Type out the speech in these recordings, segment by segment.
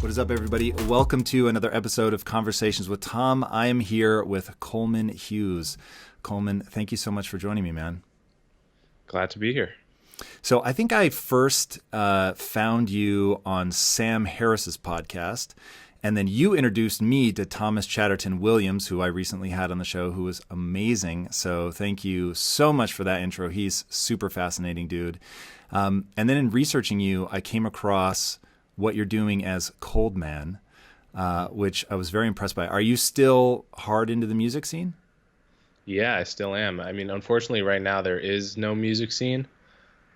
What is up, everybody? Welcome to another episode of Conversations with Tom. I am here with Coleman Hughes. Coleman, thank you so much for joining me, man. Glad to be here. So I think I first found you on Sam Harris's podcast, and then you introduced me to Thomas Chatterton Williams, who I recently had on the show, who was amazing. So thank you so much for that intro. He's super fascinating dude. And then in researching you, I came across what you're doing as Coleman, which I was very impressed by. Are you still hard into the music scene? Yeah, I still am. I mean, unfortunately, right now there is no music scene,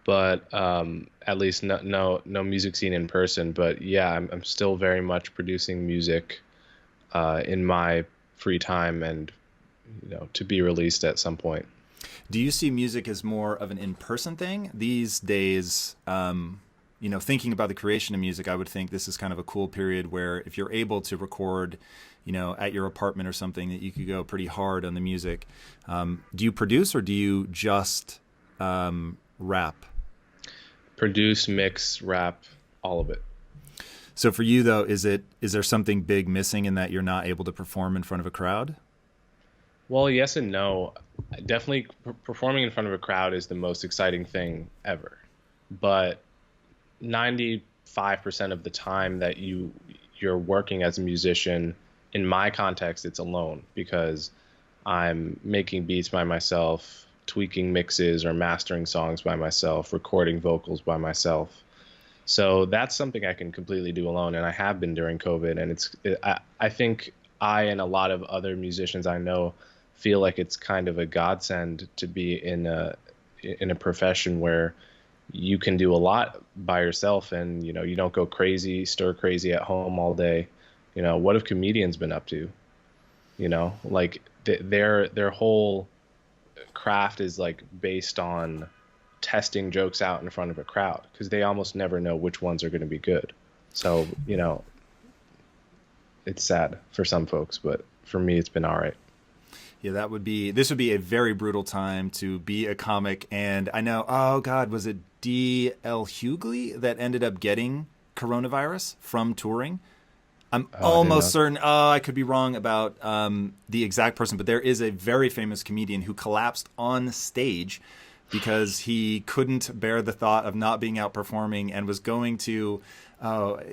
but at least no music scene in person. But yeah, I'm still very much producing music in my free time, and to be released at some point. Do you see music as more of an in-person thing these days? Thinking about the creation of music, I would think this is kind of a cool period where if you're able to record, at your apartment or something, that you could go pretty hard on the music. Do you produce or do you just rap? Produce, mix, rap, all of it. So for you though, is there something big missing in that you're not able to perform in front of a crowd? Well, yes and no. Definitely performing in front of a crowd is the most exciting thing ever. But 95% of the time that you're working as a musician, in my context, it's alone, because I'm making beats by myself, tweaking mixes or mastering songs by myself, recording vocals by myself. So that's something I can completely do alone, and I have been during COVID. And I think I and a lot of other musicians I know feel like it's kind of a godsend to be in a profession where you can do a lot by yourself, and you don't go crazy, stir crazy at home all day. What have comedians been up to? Like their whole craft is like based on testing jokes out in front of a crowd, because they almost never know which ones are going to be good. So it's sad for some folks, but for me it's been all right. Yeah, this would be a very brutal time to be a comic. And I know, oh God, was it D.L. Hughley that ended up getting coronavirus from touring? I'm almost certain, I could be wrong about the exact person, but there is a very famous comedian who collapsed on stage because he couldn't bear the thought of not being out performing and was going to,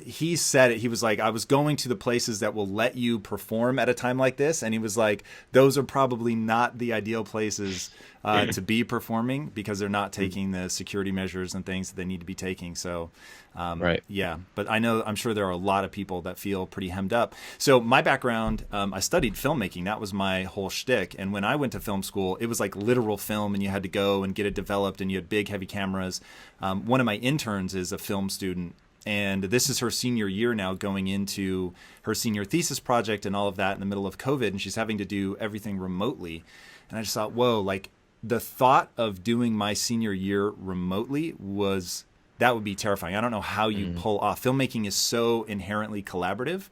he said it, he was like, I was going to the places that will let you perform at a time like this. And he was like, those are probably not the ideal places to be performing, because they're not taking the security measures and things that they need to be taking. So, right. Yeah, but I'm sure there are a lot of people that feel pretty hemmed up. So my background, I studied filmmaking. That was my whole shtick. And when I went to film school, it was like literal film, and you had to go and get it developed, and you had big, heavy cameras. One of my interns is a film student, and this is her senior year now, going into her senior thesis project and all of that in the middle of COVID, and she's having to do everything remotely. And I just thought, whoa, like the thought of doing my senior year remotely that would be terrifying. I don't know how you pull off. Filmmaking is so inherently collaborative.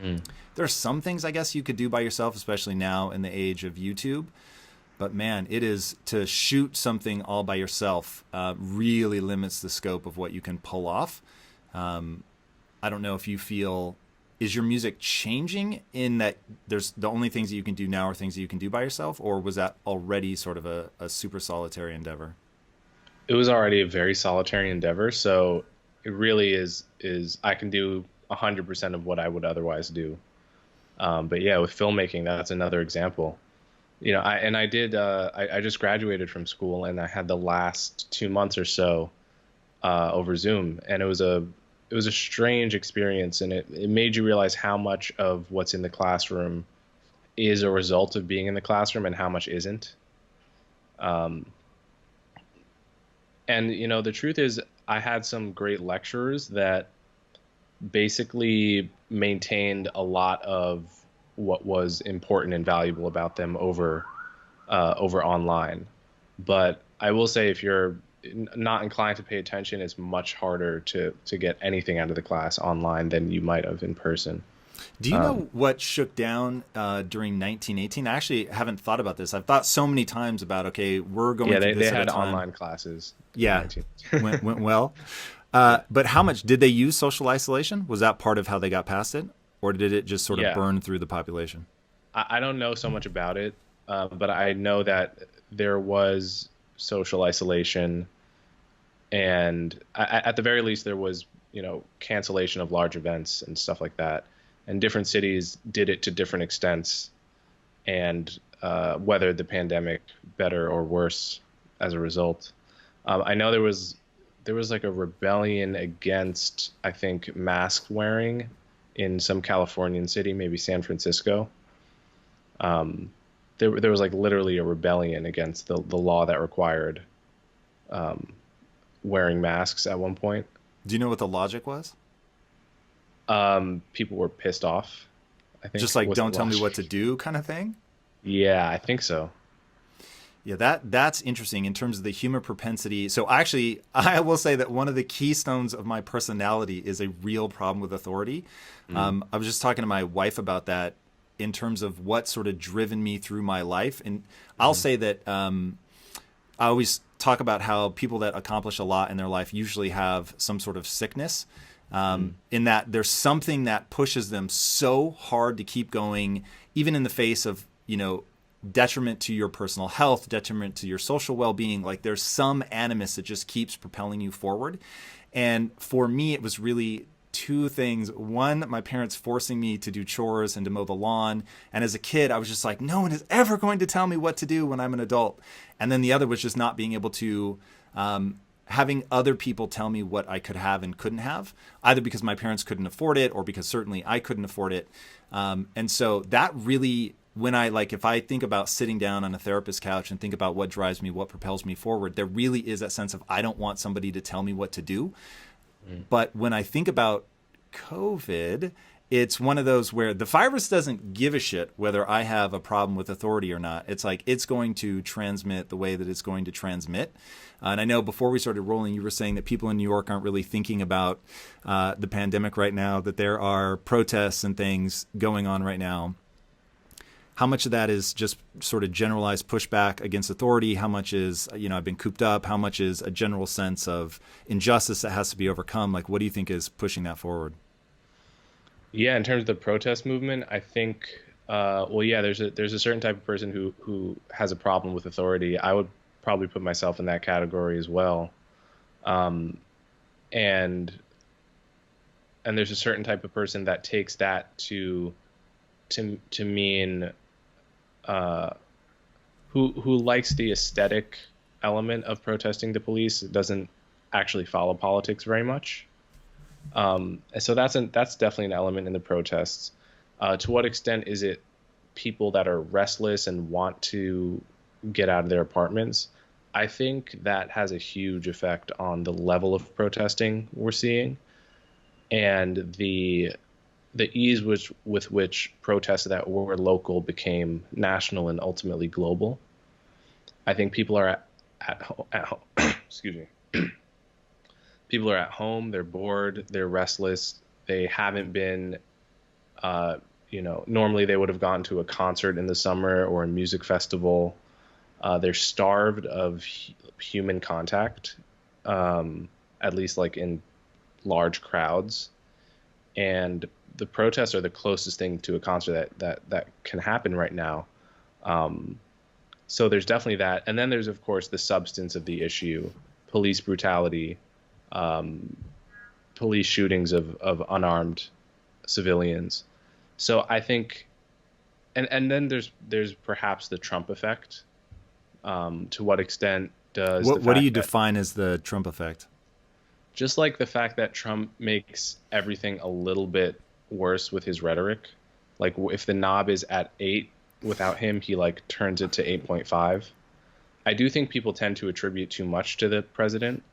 There are some things I guess you could do by yourself, especially now in the age of YouTube. But man, it is to shoot something all by yourself really limits the scope of what you can pull off. I don't know if you feel, is your music changing in that there's the only things that you can do now are things that you can do by yourself, or was that already sort of a super solitary endeavor? It was already a very solitary endeavor. So it really is I can do 100% of what I would otherwise do. But yeah, with filmmaking, that's another example. I just graduated from school, and I had the last 2 months or so over Zoom, and it was a strange experience, and it made you realize how much of what's in the classroom is a result of being in the classroom and how much isn't. And the truth is, I had some great lecturers that basically maintained a lot of what was important and valuable about them over online. But I will say, if you're not inclined to pay attention, it's much harder to get anything out of the class online than you might have in person. Do you know what shook down during 1918? I actually haven't thought about this. I've thought so many times about, okay, we're going through this they at had a time. online classes. Yeah, went well. But how much did they use social isolation? Was that part of how they got past it, or did it just sort of Yeah. burn through the population? I don't know so much about it, but I know that there was social isolation, and at the very least, there was, cancellation of large events and stuff like that. And different cities did it to different extents, and weathered the pandemic better or worse as a result. I know there was like a rebellion against, I think, mask wearing in some Californian city, maybe San Francisco. There was like literally a rebellion against the law that required wearing masks at one point. Do you know what the logic was? People were pissed off, I think. Just like, Was don't the tell me what logic. to do kind of thing? Yeah, I think so. Yeah, that's interesting in terms of the human propensity. So actually, I will say that one of the keystones of my personality is a real problem with authority. I was just talking to my wife about that in terms of what sort of driven me through my life. And I'll say that I always talk about how people that accomplish a lot in their life usually have some sort of sickness, in that there's something that pushes them so hard to keep going, even in the face of, detriment to your personal health, detriment to your social well-being. Like there's some animus that just keeps propelling you forward. And for me, it was really two things. One, my parents forcing me to do chores and to mow the lawn. And as a kid, I was just like, no one is ever going to tell me what to do when I'm an adult. And then the other was just not being able to, having other people tell me what I could have and couldn't have, either because my parents couldn't afford it or because certainly I couldn't afford it. And so that really, if I think about sitting down on a therapist's couch and think about what drives me, what propels me forward, there really is that sense of I don't want somebody to tell me what to do. But when I think about COVID, it's one of those where the virus doesn't give a shit whether I have a problem with authority or not. It's like it's going to transmit the way that it's going to transmit. And I know before we started rolling, you were saying that people in New York aren't really thinking about the pandemic right now, that there are protests and things going on right now. How much of that is just sort of generalized pushback against authority? How much is, I've been cooped up? How much is a general sense of injustice that has to be overcome? Like, what do you think is pushing that forward? Yeah, in terms of the protest movement, I think, yeah, there's a certain type of person who has a problem with authority. I would probably put myself in that category as well. And there's a certain type of person that takes that to mean who likes the aesthetic element of protesting the police. It doesn't actually follow politics very much. And so that's definitely an element in the protests. To what extent is it people that are restless and want to get out of their apartments? I think that has a huge effect on the level of protesting we're seeing, and the ease with which protests that were local became national and ultimately global. I think people are at home, excuse me. People are at home, they're bored, they're restless, they haven't been, normally they would have gone to a concert in the summer or a music festival. They're starved of human contact, at least like in large crowds. And the protests are the closest thing to a concert that can happen right now. So there's definitely that. And then there's, of course, the substance of the issue, police brutality, police shootings of unarmed civilians. So I think, and then there's perhaps the Trump effect. To what extent does what do you define as the Trump effect? Just like the fact that Trump makes everything a little bit worse with his rhetoric. Like if the knob is at 8, without him, he like turns it to 8.5. I do think people tend to attribute too much to the president.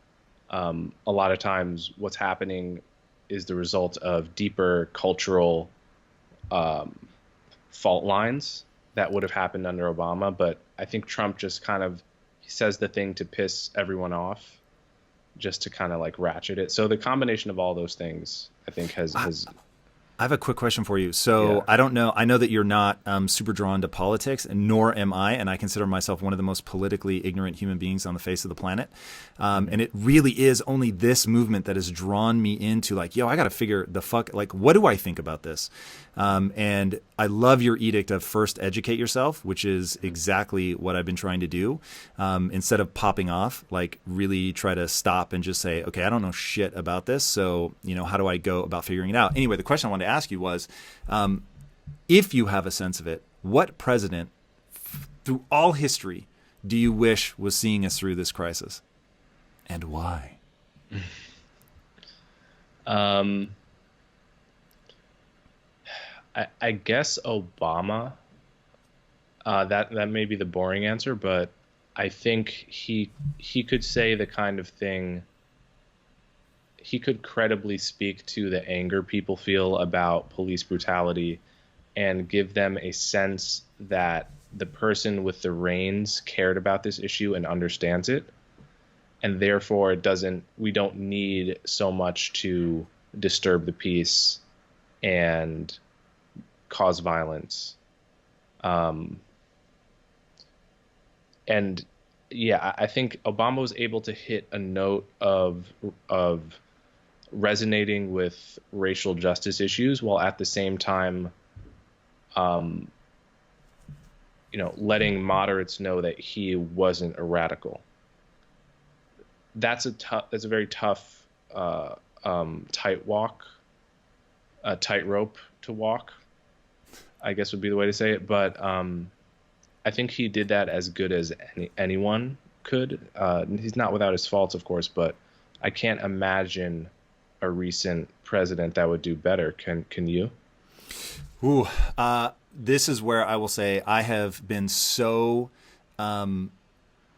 A lot of times what's happening is the result of deeper cultural fault lines that would have happened under Obama. But I think Trump just kind of he says the thing to piss everyone off, just to kind of like ratchet it. So the combination of all those things, I think, has I have a quick question for you. So Yeah. I don't know. I know that you're not super drawn to politics, and nor am I. And I consider myself one of the most politically ignorant human beings on the face of the planet. And it really is only this movement that has drawn me into like, yo, I got to figure the fuck, like, what do I think about this? And I love your edict of first educate yourself, which is exactly what I've been trying to do. Instead of popping off, like really try to stop and just say, okay, I don't know shit about this. So, how do I go about figuring it out? Anyway, the question I wanted to ask you was, if you have a sense of it, what president through all history do you wish was seeing us through this crisis? And why? I guess Obama. That may be the boring answer, but I think he could say the kind of thing. He could credibly speak to the anger people feel about police brutality and give them a sense that the person with the reins cared about this issue and understands it. And therefore we don't need so much to disturb the peace and cause violence. And yeah, I think Obama was able to hit a note of resonating with racial justice issues while at the same time, letting moderates know that he wasn't a radical. That's a very tough tightrope to walk, I guess would be the way to say it. But I think he did that as good as anyone could. He's not without his faults, of course, but I can't imagine a recent president that would do better. Can you? Ooh, this is where I will say I have been so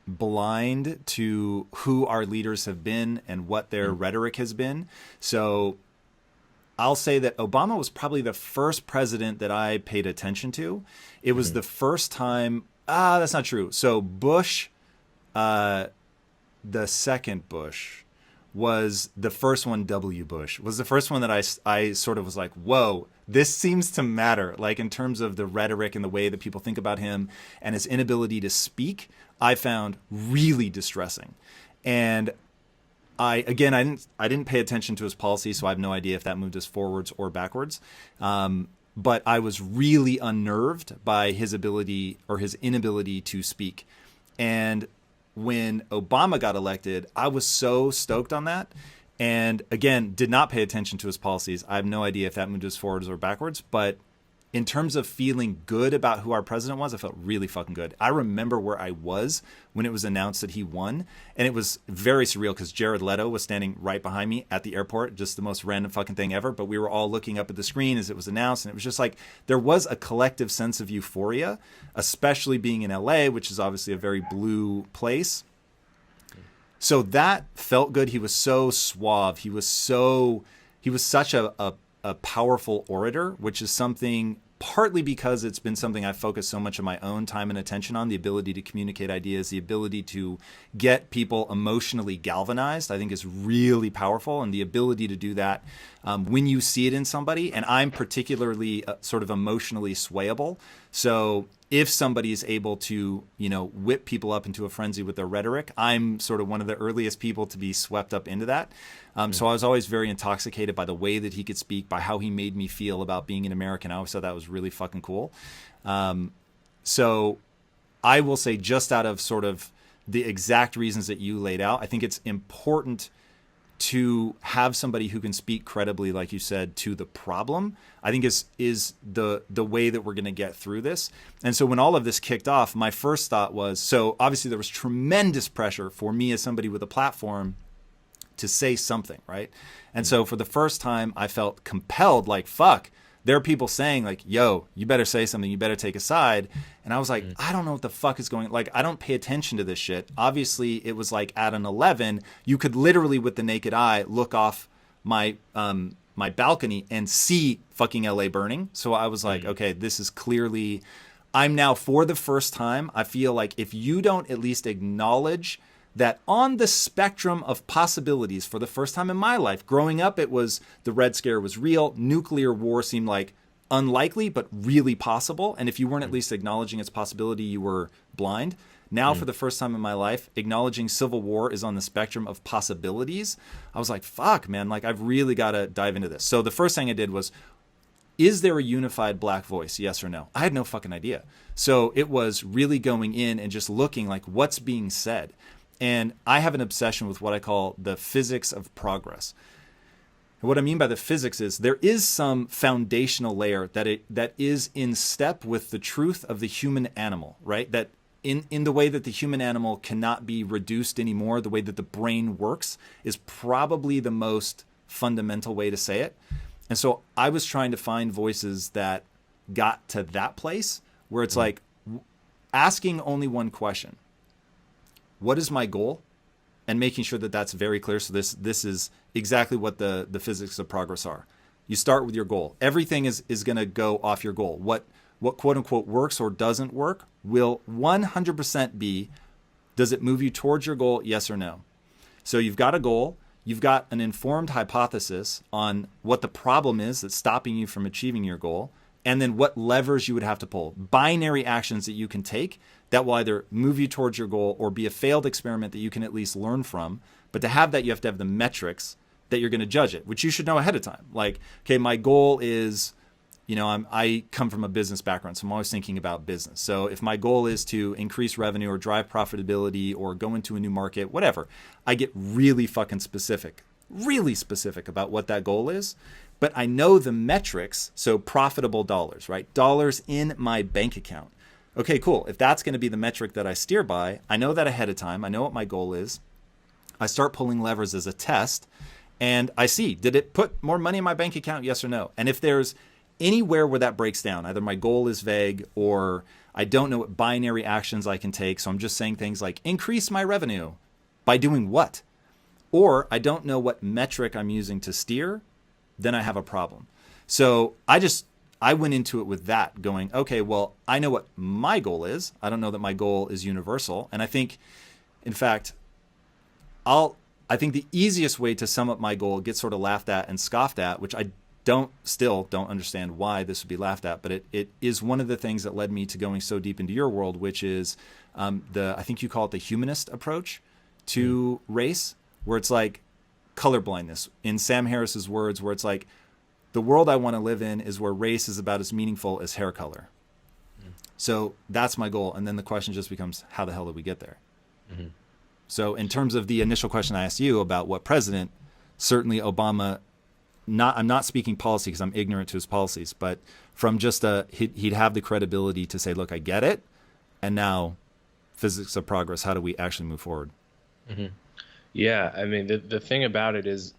blind to who our leaders have been and what their rhetoric has been. So I'll say that Obama was probably the first president that I paid attention to. It was the first time. That's not true. So Bush, the second Bush, was the first one. W. Bush was the first one that I sort of was like, whoa, this seems to matter. Like in terms of the rhetoric and the way that people think about him and his inability to speak, I found really distressing. And I didn't pay attention to his policy, so I have no idea if that moved us forwards or backwards. But I was really unnerved by his ability or his inability to speak. And when Obama got elected, I was so stoked on that. And again, did not pay attention to his policies. I have no idea if that moved us forwards or backwards. But in terms of feeling good about who our president was, I felt really fucking good. I remember where I was when it was announced that he won. And it was very surreal because Jared Leto was standing right behind me at the airport. Just the most random fucking thing ever. But we were all looking up at the screen as it was announced. And it was just like there was a collective sense of euphoria, especially being in LA, which is obviously a very blue place. So that felt good. He was so suave. He was such a powerful orator, which is something partly because it's been something I've focused so much of my own time and attention on, the ability to communicate ideas, the ability to get people emotionally galvanized, I think is really powerful. And the ability to do that when you see it in somebody, and I'm particularly sort of emotionally swayable. So if somebody is able to, whip people up into a frenzy with their rhetoric, I'm sort of one of the earliest people to be swept up into that. So I was always very intoxicated by the way that he could speak, by how he made me feel about being an American. I always thought that was really fucking cool. So I will say, just out of sort of the exact reasons that you laid out, I think it's important to have somebody who can speak credibly, like you said, to the problem. I think is the way that we're going to get through this. And so when all of this kicked off, my first thought was, so obviously there was tremendous pressure for me as somebody with a platform to say something, right? And so for the first time, I felt compelled, like, fuck, there are people saying like, yo, you better say something, you better take a side. And I was like, I don't know what the fuck is going on. Like, I don't pay attention to this shit. Obviously, it was like at an 11, you could literally with the naked eye look off my my balcony and see fucking LA burning. So I was like, okay, this is clearly, I'm now, for the first time, I feel like if you don't at least acknowledge that on the spectrum of possibilities, for the first time in my life, growing up, it was the Red Scare was real. Nuclear war seemed like unlikely, but really possible. And if you weren't at least acknowledging its possibility, you were blind. Now, for the first time in my life, acknowledging civil war is on the spectrum of possibilities. I was like, fuck, man, like I've really got to dive into this. So the first thing I did was, is there a unified black voice? Yes or no? I had no fucking idea. So it was really going in and just looking like what's being said. And I have an obsession with what I call the physics of progress. And what I mean by the physics is there is some foundational layer that is in step with the truth of the human animal, right? That in the way that the human animal cannot be reduced anymore, the way that the brain works is probably the most fundamental way to say it. And so I was trying to find voices that got to that place where it's like asking only one question. What is my goal? And making sure that that's very clear. So this is exactly what the physics of progress are. You start with your goal. Everything is going to go off your goal. What quote unquote works or doesn't work will 100% be, does it move you towards your goal? Yes or no. So you've got a goal. You've got an informed hypothesis on what the problem is that's stopping you from achieving your goal, and then what levers you would have to pull. Binary actions that you can take that will either move you towards your goal or be a failed experiment that you can at least learn from. But to have that, you have to have the metrics that you're going to judge it, which you should know ahead of time. Like, okay, my goal is, I come from a business background, so I'm always thinking about business. So if my goal is to increase revenue or drive profitability or go into a new market, whatever, I get really fucking specific about what that goal is. But I know the metrics, so profitable dollars, right? Dollars in my bank account. Okay, cool. If that's going to be the metric that I steer by, I know that ahead of time. I know what my goal is. I start pulling levers as a test, and I see, did it put more money in my bank account? Yes or no? And if there's anywhere where that breaks down, either my goal is vague or I don't know what binary actions I can take. So I'm just saying things like increase my revenue by doing what? Or I don't know what metric I'm using to steer, then I have a problem. So I went into it with that going, okay, well, I know what my goal is. I don't know that my goal is universal. And I think, in fact, I think the easiest way to sum up my goal gets sort of laughed at and scoffed at, which I still don't understand why this would be laughed at, but it is one of the things that led me to going so deep into your world, which is I think you call it the humanist approach to race, where it's like colorblindness, in Sam Harris's words, where it's like, the world I want to live in is where race is about as meaningful as hair color. So that's my goal. And then the question just becomes, how the hell did we get there? Mm-hmm. So in terms of the initial question I asked you about what president, certainly Obama, I'm not speaking policy because I'm ignorant to his policies, but from just he'd have the credibility to say, look, I get it. And now physics of progress, how do we actually move forward? Mm-hmm. Yeah. I mean, the thing about it is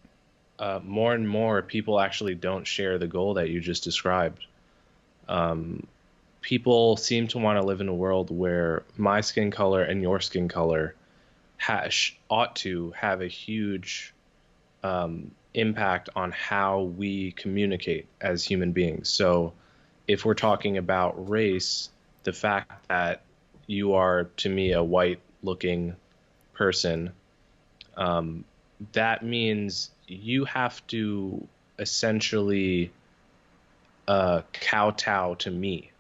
more and more people actually don't share the goal that you just described. People seem to want to live in a world where my skin color and your skin color ought to have a huge impact on how we communicate as human beings. So if we're talking about race, the fact that you are, to me, a white looking person, that means you have to essentially kowtow to me.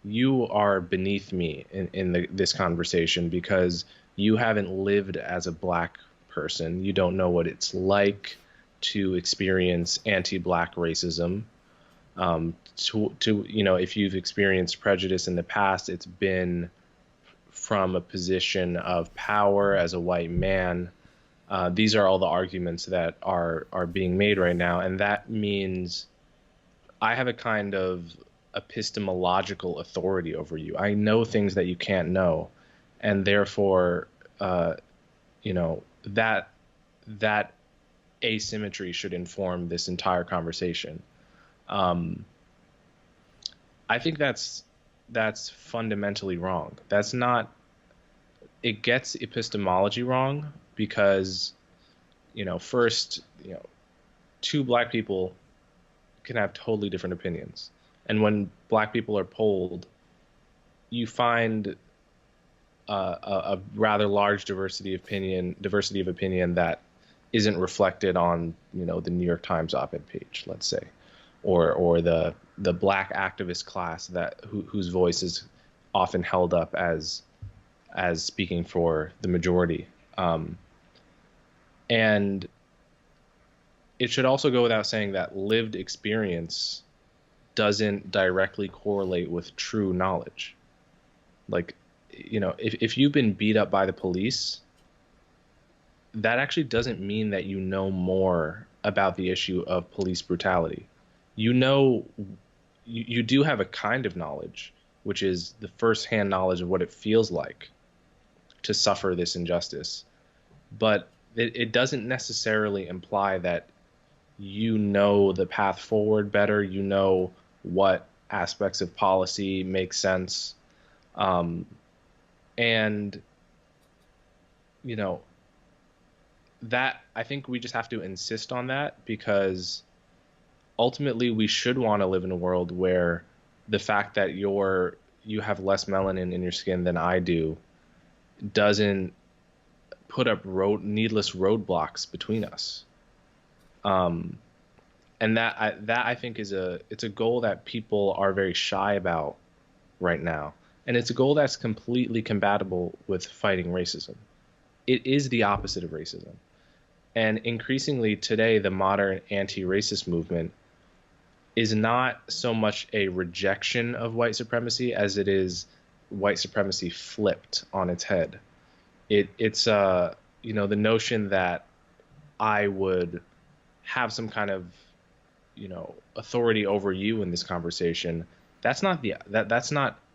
You are beneath me in this conversation because you haven't lived as a black person. You don't know what it's like to experience anti-black racism. If you've experienced prejudice in the past, it's been from a position of power as a white man. These are all the arguments that are being made right now, and that means I have a kind of epistemological authority over you. I know things that you can't know, and therefore, that asymmetry should inform this entire conversation. I think that's fundamentally wrong. That's not. It gets epistemology wrong because, first, two black people can have totally different opinions. And when black people are polled, you find a rather large diversity of opinion that isn't reflected on, the New York Times op-ed page, let's say, or the black activist class whose voice is often held up as speaking for the majority. And it should also go without saying that lived experience doesn't directly correlate with true knowledge. Like, if you've been beat up by the police, that actually doesn't mean that you know more about the issue of police brutality. You do have a kind of knowledge, which is the firsthand knowledge of what it feels like to suffer this injustice. But it doesn't necessarily imply that you know the path forward better, you know what aspects of policy make sense. And, that I think we just have to insist on that, because ultimately we should want to live in a world where the fact that you have less melanin in your skin than I do doesn't put up needless roadblocks between us. And that I think it's a goal that people are very shy about right now. And it's a goal that's completely compatible with fighting racism. It is the opposite of racism. And increasingly today, the modern anti-racist movement is not so much a rejection of white supremacy as it is white supremacy flipped on its head. It's the notion that I would have some kind of authority over you in this conversation. That's not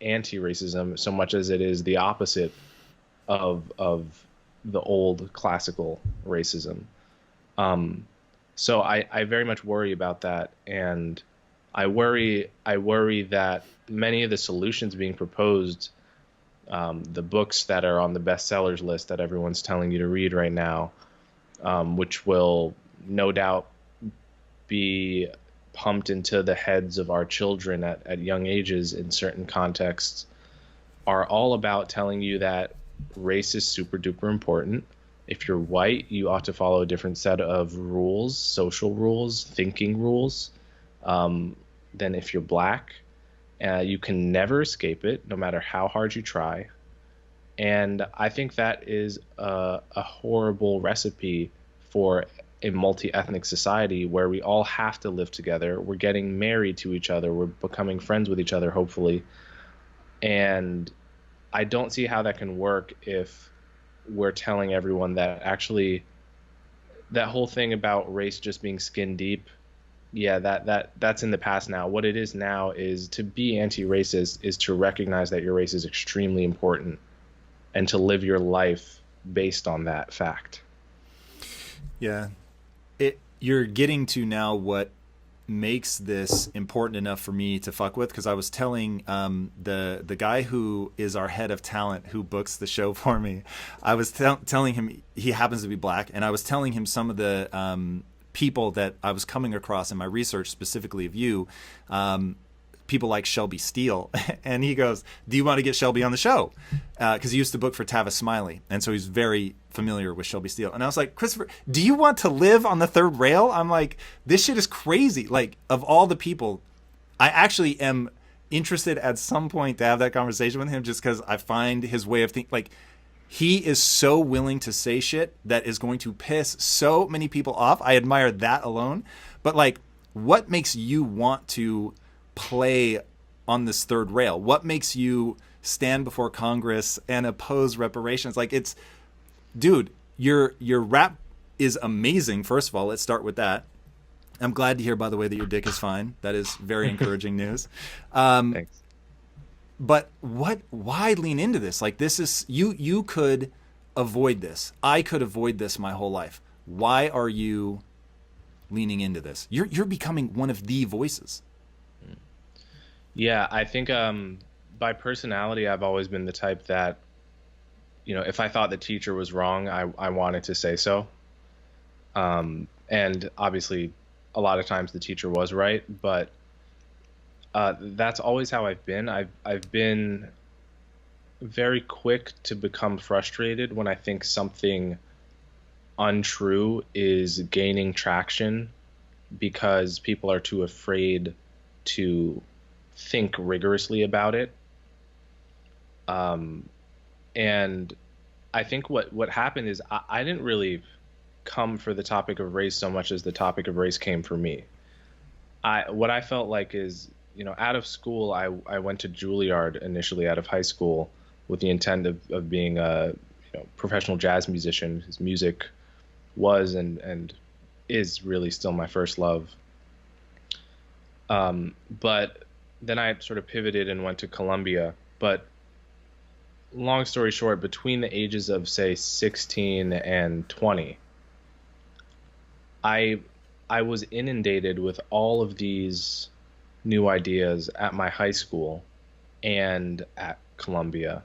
anti-racism so much as it is the opposite of the old classical racism. So I very much worry about that, and I worry that many of the solutions being proposed, the books that are on the bestsellers list that everyone's telling you to read right now, which will no doubt be pumped into the heads of our children at young ages in certain contexts, are all about telling you that race is super duper important. If you're white, you ought to follow a different set of rules, social rules, thinking rules, than if you're black. You can never escape it, no matter how hard you try. And I think that is a horrible recipe for a multi-ethnic society where we all have to live together. We're getting married to each other. We're becoming friends with each other, hopefully. And I don't see how that can work if we're telling everyone that actually that whole thing about race just being skin deep, yeah, that's in the past now. What it is now is to be anti-racist is to recognize that your race is extremely important and to live your life based on that fact. Yeah. You're getting to now what makes this important enough for me to fuck with, because I was telling the guy who is our head of talent who books the show for me, I was telling him, he happens to be black, and I was telling him some of the people that I was coming across in my research, specifically of you, people like Shelby Steele. And he goes, do you want to get Shelby on the show? Because he used to book for Tavis Smiley, and so he's very familiar with Shelby Steele. And I was like, Christopher, do you want to live on the third rail? I'm like, this shit is crazy. Like, of all the people, I actually am interested at some point to have that conversation with him, just because I find his way of thinking, like, he is so willing to say shit that is going to piss so many people off. I admire that alone. But, like, what makes you want to play on this third rail? What makes you stand before Congress and oppose reparations? Like, it's, dude, your rap is amazing. First of all, let's start with that. I'm glad to hear, by the way, that your dick is fine. That is very encouraging news. Thanks. But why lean into this? Like, this is, you could avoid this. I could avoid this my whole life. Why are you leaning into this? You're becoming one of the voices. Yeah, I think by personality, I've always been the type that, if I thought the teacher was wrong, I wanted to say so. And obviously, a lot of times the teacher was right, but that's always how I've been. I've been very quick to become frustrated when I think something untrue is gaining traction because people are too afraid to think rigorously about it. Um, and I think what happened is I didn't really come for the topic of race so much as the topic of race came for me. What I felt like is, out of school, I went to Juilliard initially out of high school with the intent of being a professional jazz musician. His music was and is really still my first love. But then I sort of pivoted and went to Columbia. But long story short, between the ages of say 16 and 20, I I was inundated with all of these new ideas at my high school and at Columbia.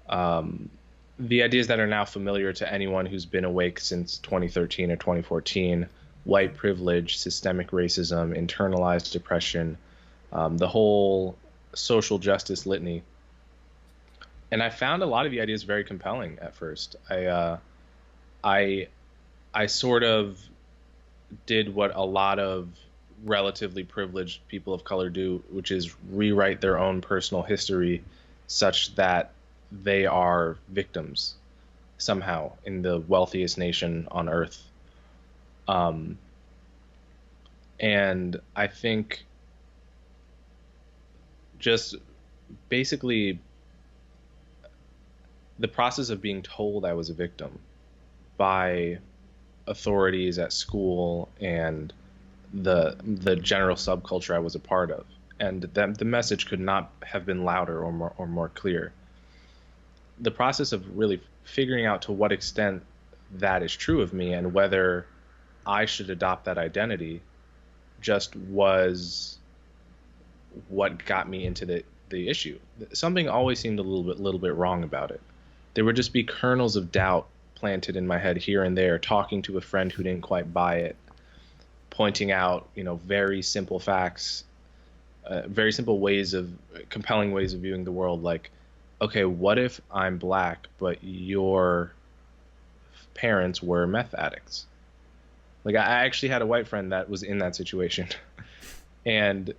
Um, the ideas that are now familiar to anyone who's been awake since 2013 or 2014: white privilege, systemic racism, internalized depression, the whole social justice litany. And I found a lot of the ideas very compelling at first. I I sort of did what a lot of relatively privileged people of color do, which is rewrite their own personal history such that they are victims somehow in the wealthiest nation on earth. Um, and I think just basically the process of being told I was a victim by authorities at school and the general subculture I was a part of, and the message could not have been louder or more clear. The process of really figuring out to what extent that is true of me and whether I should adopt that identity just was what got me into the issue. Something always seemed a little bit wrong about it. There would just be kernels of doubt planted in my head here and there, talking to a friend who didn't quite buy it, pointing out, very simple facts, very simple compelling ways of viewing the world. Like, okay, what if I'm black, but your parents were meth addicts? Like, I actually had a white friend that was in that situation. And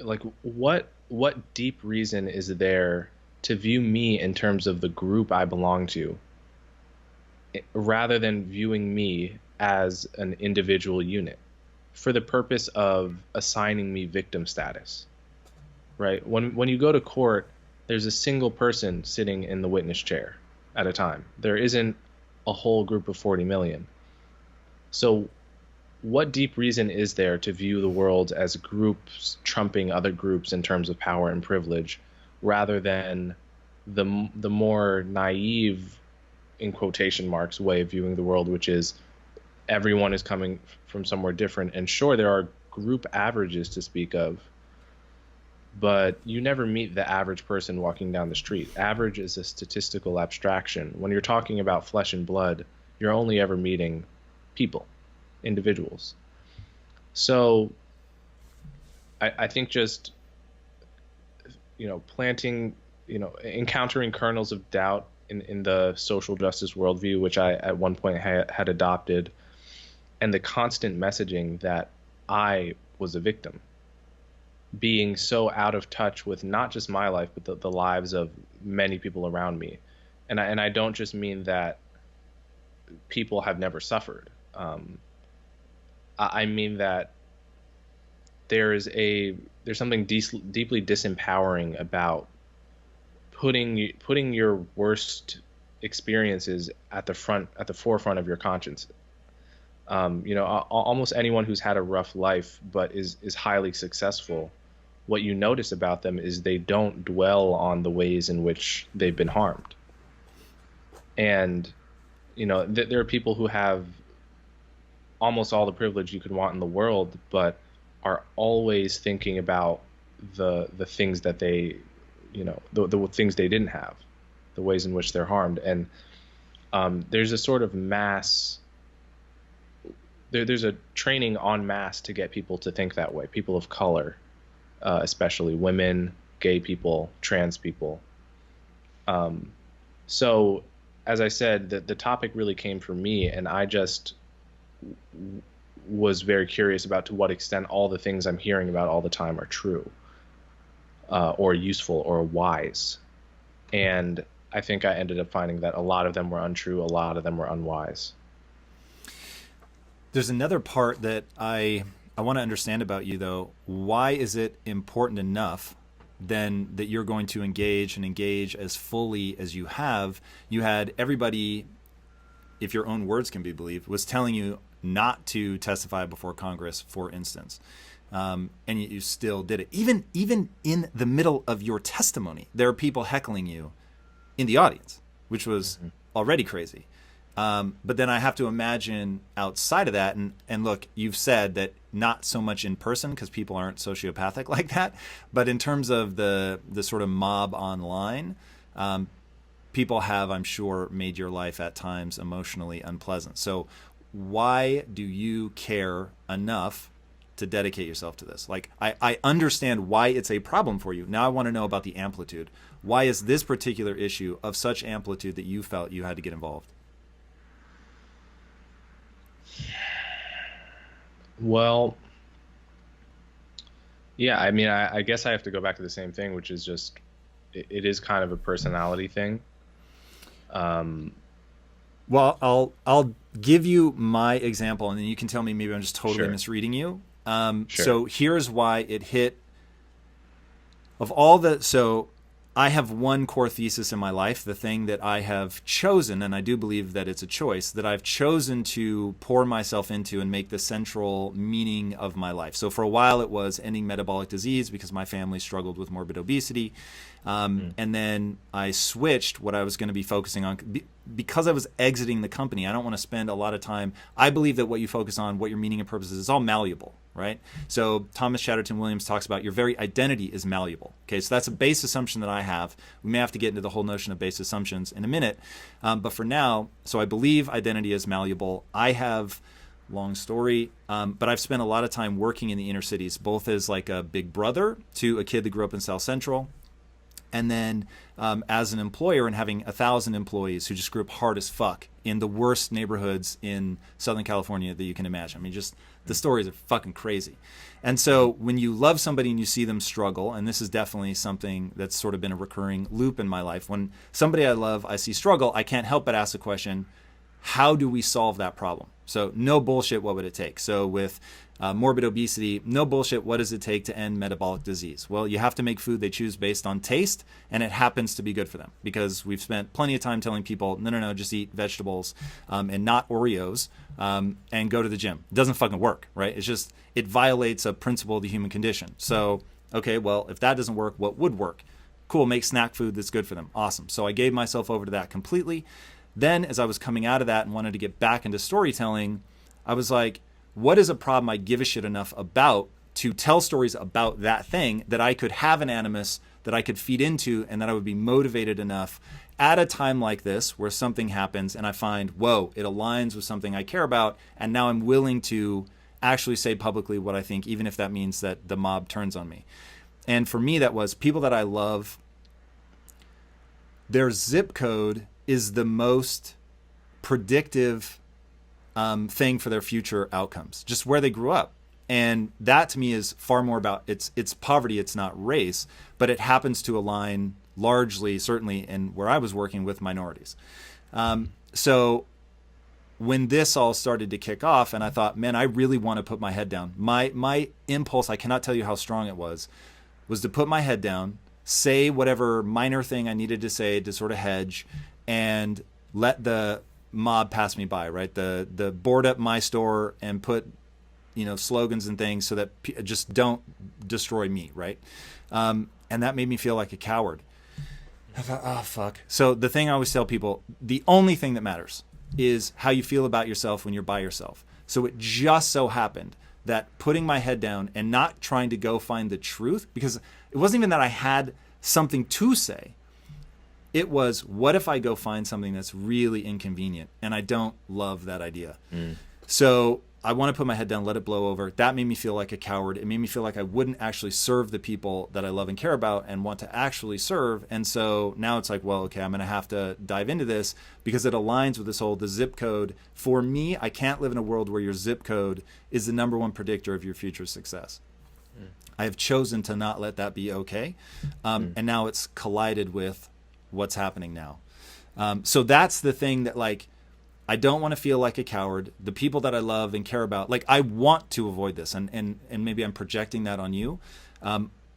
like, what deep reason is there to view me in terms of the group I belong to, rather than viewing me as an individual unit for the purpose of assigning me victim status, right? When you go to court, there's a single person sitting in the witness chair at a time. There isn't a whole group of 40 million. So what deep reason is there to view the world as groups trumping other groups in terms of power and privilege, rather than the more naive, in quotation marks, way of viewing the world, which is everyone is coming from somewhere different. And sure, there are group averages to speak of, but you never meet the average person walking down the street. Average is a statistical abstraction. When you're talking about flesh and blood, you're only ever meeting people, individuals. So I think just, planting, encountering kernels of doubt in the social justice worldview, which I at one point had adopted, and the constant messaging that I was a victim, being so out of touch with not just my life, but the lives of many people around me. And I don't just mean that people have never suffered. I mean that there's something deeply disempowering about putting your worst experiences at the forefront of your conscience. Almost anyone who's had a rough life but is highly successful, what you notice about them is they don't dwell on the ways in which they've been harmed. And there are people who have almost all the privilege you could want in the world, but are always thinking about the things that they, the things they didn't have, the ways in which they're harmed. And there's a sort of mass, there's a training en masse to get people to think that way, people of color, especially women, gay people, trans people. So, as I said, the topic really came from me, and I just was very curious about to what extent all the things I'm hearing about all the time are true, or useful, or wise. And I think I ended up finding that a lot of them were untrue, a lot of them were unwise. There's another part that I want to understand about you, though. Why is it important enough then that you're going to engage as fully as you have? You had everybody, if your own words can be believed, was telling you not to testify before Congress, for instance. And yet you still did it. Even in the middle of your testimony, there are people heckling you in the audience, which was already crazy. But then I have to imagine outside of that, and look, you've said that not so much in person because people aren't sociopathic like that, but in terms of the sort of mob online, people have, I'm sure, made your life at times emotionally unpleasant. So why do you care enough to dedicate yourself to this? Like, I understand why it's a problem for you. Now I want to know about the amplitude. Why is this particular issue of such amplitude that you felt you had to get involved? Well, yeah, I mean, I guess I have to go back to the same thing, which is just it is kind of a personality thing. Well, I'll give you my example, and then you can tell me maybe I'm just totally misreading you. Sure. So here's why it hit. So I have one core thesis in my life, the thing that I have chosen, and I do believe that it's a choice, that I've chosen to pour myself into and make the central meaning of my life. So for a while it was ending metabolic disease because my family struggled with morbid obesity. And then I switched what I was going to be focusing on because I was exiting the company. I don't want to spend a lot of time. I believe that what you focus on, what your meaning and purpose is all malleable, right? So Thomas Chatterton Williams talks about your very identity is malleable. Okay, so that's a base assumption that I have. We may have to get into the whole notion of base assumptions in a minute. But for now, so I believe identity is malleable. I have, long story, but I've spent a lot of time working in the inner cities, both as like a big brother to a kid that grew up in South Central, and then as an employer and having 1,000 employees who just grew up hard as fuck in the worst neighborhoods in Southern California that you can imagine. I mean, just the stories are fucking crazy. And so when you love somebody and you see them struggle, and this is definitely something that's sort of been a recurring loop in my life, when somebody I love, I see struggle, I can't help but ask the question, how do we solve that problem? So no bullshit, what would it take? So with morbid obesity, no bullshit, what does it take to end metabolic disease? Well, you have to make food they choose based on taste, and it happens to be good for them because we've spent plenty of time telling people, no, just eat vegetables and not Oreos and go to the gym. It doesn't fucking work, right? It's just, it violates a principle of the human condition. So, okay, well, if that doesn't work, what would work? Cool, make snack food that's good for them. Awesome. So I gave myself over to that completely. Then as I was coming out of that and wanted to get back into storytelling, I was like, what is a problem I give a shit enough about to tell stories about that thing that I could have an animus that I could feed into and that I would be motivated enough at a time like this where something happens and I find, whoa, it aligns with something I care about, and now I'm willing to actually say publicly what I think, even if that means that the mob turns on me. And for me, that was people that I love, their zip code is the most predictive thing for their future outcomes, just where they grew up. And that to me is far more about it's poverty, it's not race, but it happens to align largely, certainly in where I was working, with minorities. So when this all started to kick off and I thought, man, I really want to put my head down. My impulse, I cannot tell you how strong it was to put my head down, say whatever minor thing I needed to say to sort of hedge, and let the mob pass me by, right? The board up my store and put, slogans and things so that just don't destroy me, right? And that made me feel like a coward. I thought, oh, fuck. So the thing I always tell people, the only thing that matters is how you feel about yourself when you're by yourself. So it just so happened that putting my head down and not trying to go find the truth, because it wasn't even that I had something to say. It was, what if I go find something that's really inconvenient? And I don't love that idea. So I want to put my head down, let it blow over. That made me feel like a coward. It made me feel like I wouldn't actually serve the people that I love and care about and want to actually serve. And so now it's like, well, okay, I'm going to have to dive into this because it aligns with this whole, the zip code. For me, I can't live in a world where your zip code is the number one predictor of your future success. I have chosen to not let that be okay. And now it's collided with what's happening now. So that's the thing that, like, I don't want to feel like a coward. The people that I love and care about, like, I want to avoid this. And maybe I'm projecting that on you.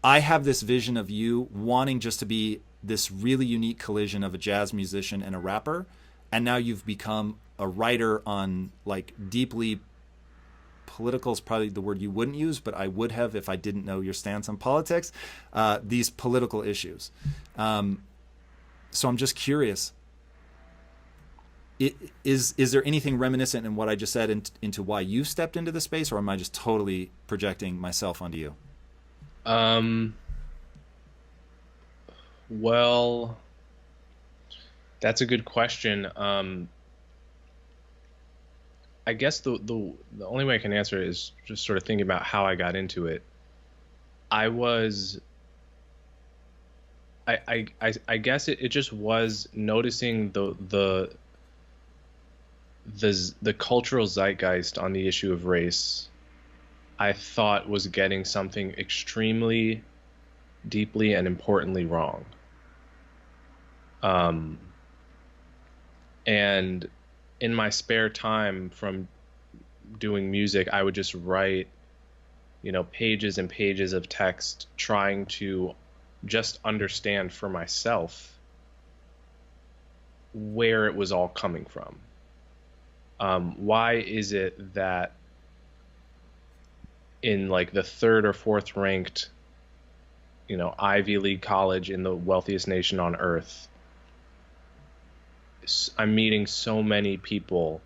I have this vision of you wanting just to be this really unique collision of a jazz musician and a rapper. And now you've become a writer on, like, deeply political is probably the word you wouldn't use, but I would have if I didn't know your stance on politics, these political issues. So I'm just curious. Is there anything reminiscent in what I just said into why you stepped into the space, or am I just totally projecting myself onto you? Well, that's a good question. I guess the only way I can answer it is just sort of thinking about how I got into it. I guess it just was noticing the cultural zeitgeist on the issue of race. I thought was getting something extremely deeply and importantly wrong. And in my spare time from doing music, I would just write, pages and pages of text trying to just understand for myself where it was all coming from. Why is it that in, like, the third or fourth ranked, Ivy League college in the wealthiest nation on earth, I'm meeting so many people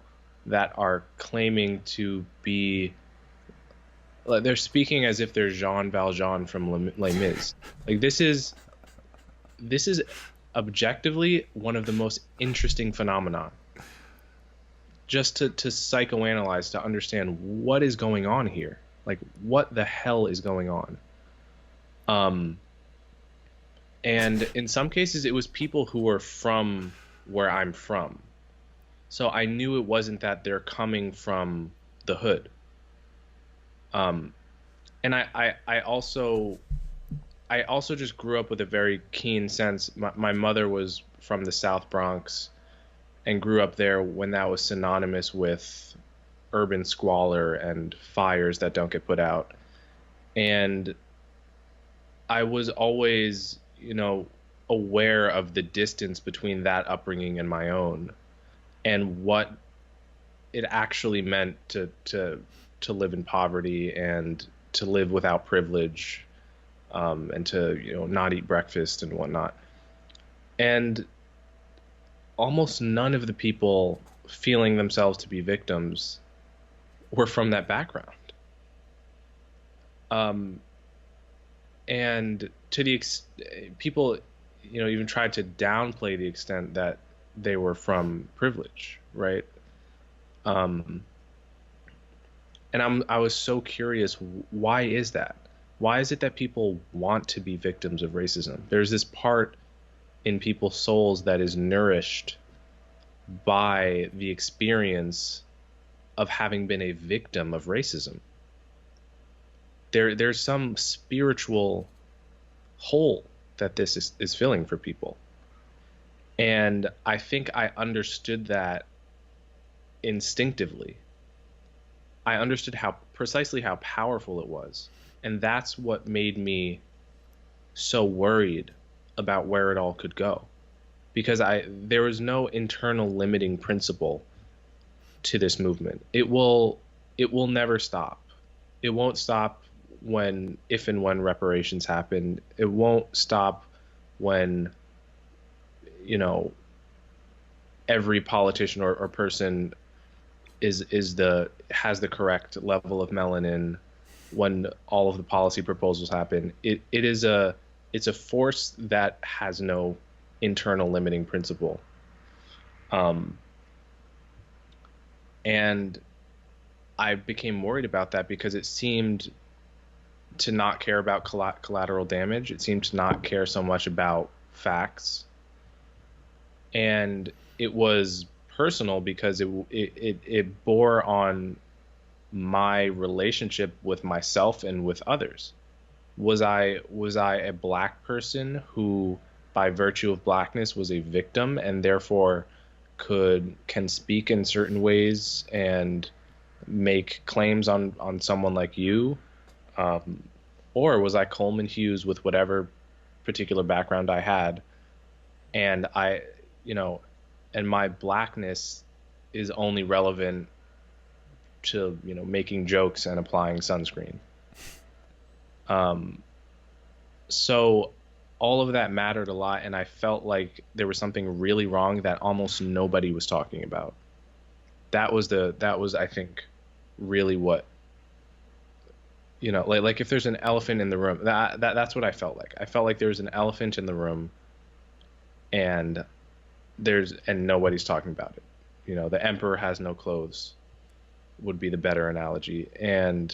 that are claiming to be, like, they're speaking as if they're Jean Valjean from Les Mis. Like, this is objectively one of the most interesting phenomena. Just to psychoanalyze, to understand what is going on here. Like, what the hell is going on? And in some cases, it was people who were from where I'm from. So I knew it wasn't that they're coming from the hood. And I also just grew up with a very keen sense. My mother was from the South Bronx and grew up there when that was synonymous with urban squalor and fires that don't get put out. And I was always, aware of the distance between that upbringing and my own, and what it actually meant to live in poverty and to live without privilege, and to, not eat breakfast and whatnot. And almost none of the people feeling themselves to be victims were from that background. And to the people, even tried to downplay the extent that they were from privilege, right? And I was so curious, why is that? Why is it that people want to be victims of racism? There's this part in people's souls that is nourished by the experience of having been a victim of racism. There's some spiritual hole that this is filling for people. And I think I understood that instinctively. I understood precisely how powerful it was. And that's what made me so worried about where it all could go. Because there was no internal limiting principle to this movement. It will never stop. It won't stop if and when reparations happen. It won't stop when, every politician or person has the correct level of melanin, when all of the policy proposals happen. It's a force that has no internal limiting principle. And I became worried about that because it seemed to not care about collateral damage. It seemed to not care so much about facts. And it was personal because it bore on my relationship with myself and with others. Was I a black person who, by virtue of blackness, was a victim and therefore can speak in certain ways and make claims on someone like you? Or was I Coleman Hughes with whatever particular background I had, and and my blackness is only relevant to, making jokes and applying sunscreen. So all of that mattered a lot, and I felt like there was something really wrong that almost nobody was talking about. That was I think really what, like if there's an elephant in the room, that's what I felt like. I felt like there was an elephant in the room, and nobody's talking about it. The emperor has no clothes would be the better analogy. And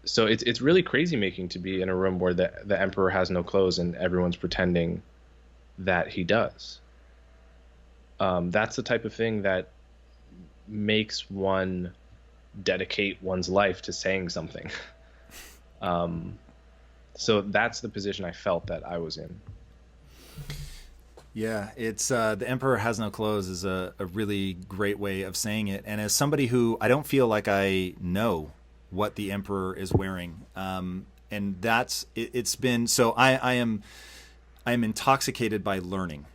so it's really crazy making to be in a room where the emperor has no clothes and everyone's pretending that he does. That's the type of thing that makes one dedicate one's life to saying something. So that's the position I felt that I was in. Yeah, it's the emperor has no clothes is a really great way of saying it. And as somebody who I don't feel like I know what the emperor is wearing, and it's been so I am intoxicated by learning.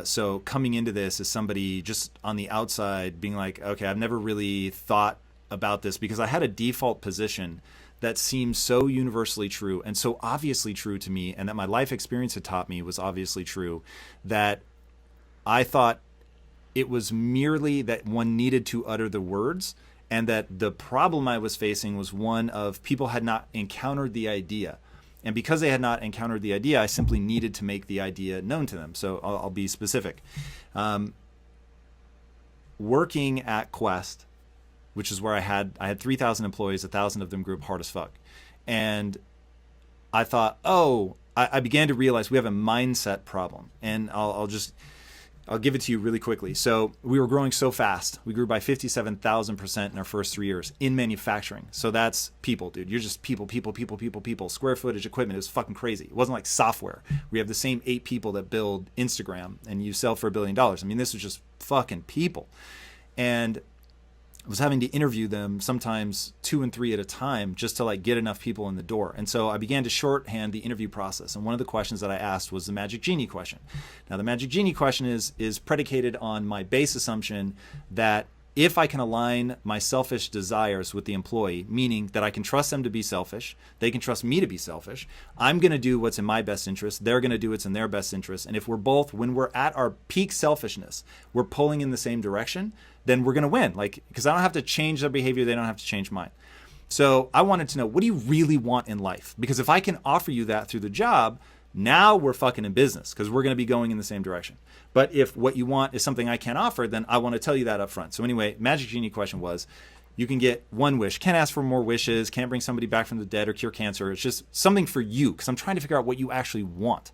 So coming into this as somebody just on the outside being like, okay, I've never really thought about this because I had a default position that seemed so universally true and so obviously true to me, and that my life experience had taught me was obviously true, that I thought it was merely that one needed to utter the words, and that the problem I was facing was one of people had not encountered the idea. And because they had not encountered the idea, I simply needed to make the idea known to them. So I'll be specific. Working at Quest, which is where I had 3,000 employees, 1,000 of them group hard as fuck. And I thought, I began to realize we have a mindset problem. And I'll give it to you really quickly. So we were growing so fast. We grew by 57,000% in our first 3 years in manufacturing. So that's people, dude. You're just people. Square footage, equipment. It was fucking crazy. It wasn't like software. We have the same 8 people that build Instagram and you sell for $1 billion. I mean, this was just fucking people. And I was having to interview them sometimes 2 and 3 at a time just to like get enough people in the door. And so I began to shorthand the interview process. And one of the questions that I asked was the Magic Genie question. Now, the Magic Genie question is predicated on my base assumption that if I can align my selfish desires with the employee, meaning that I can trust them to be selfish, they can trust me to be selfish, I'm going to do what's in my best interest, they're going to do what's in their best interest. And if we're both, when we're at our peak selfishness, we're pulling in the same direction, then we're going to win. Like, because I don't have to change their behavior, they don't have to change mine. So I wanted to know, what do you really want in life? Because if I can offer you that through the job, now we're fucking in business because we're going to be going in the same direction. But if what you want is something I can't offer, then I want to tell you that up front. So anyway, Magic Genie question was, you can get one wish. Can't ask for more wishes. Can't bring somebody back from the dead or cure cancer. It's just something for you, because I'm trying to figure out what you actually want.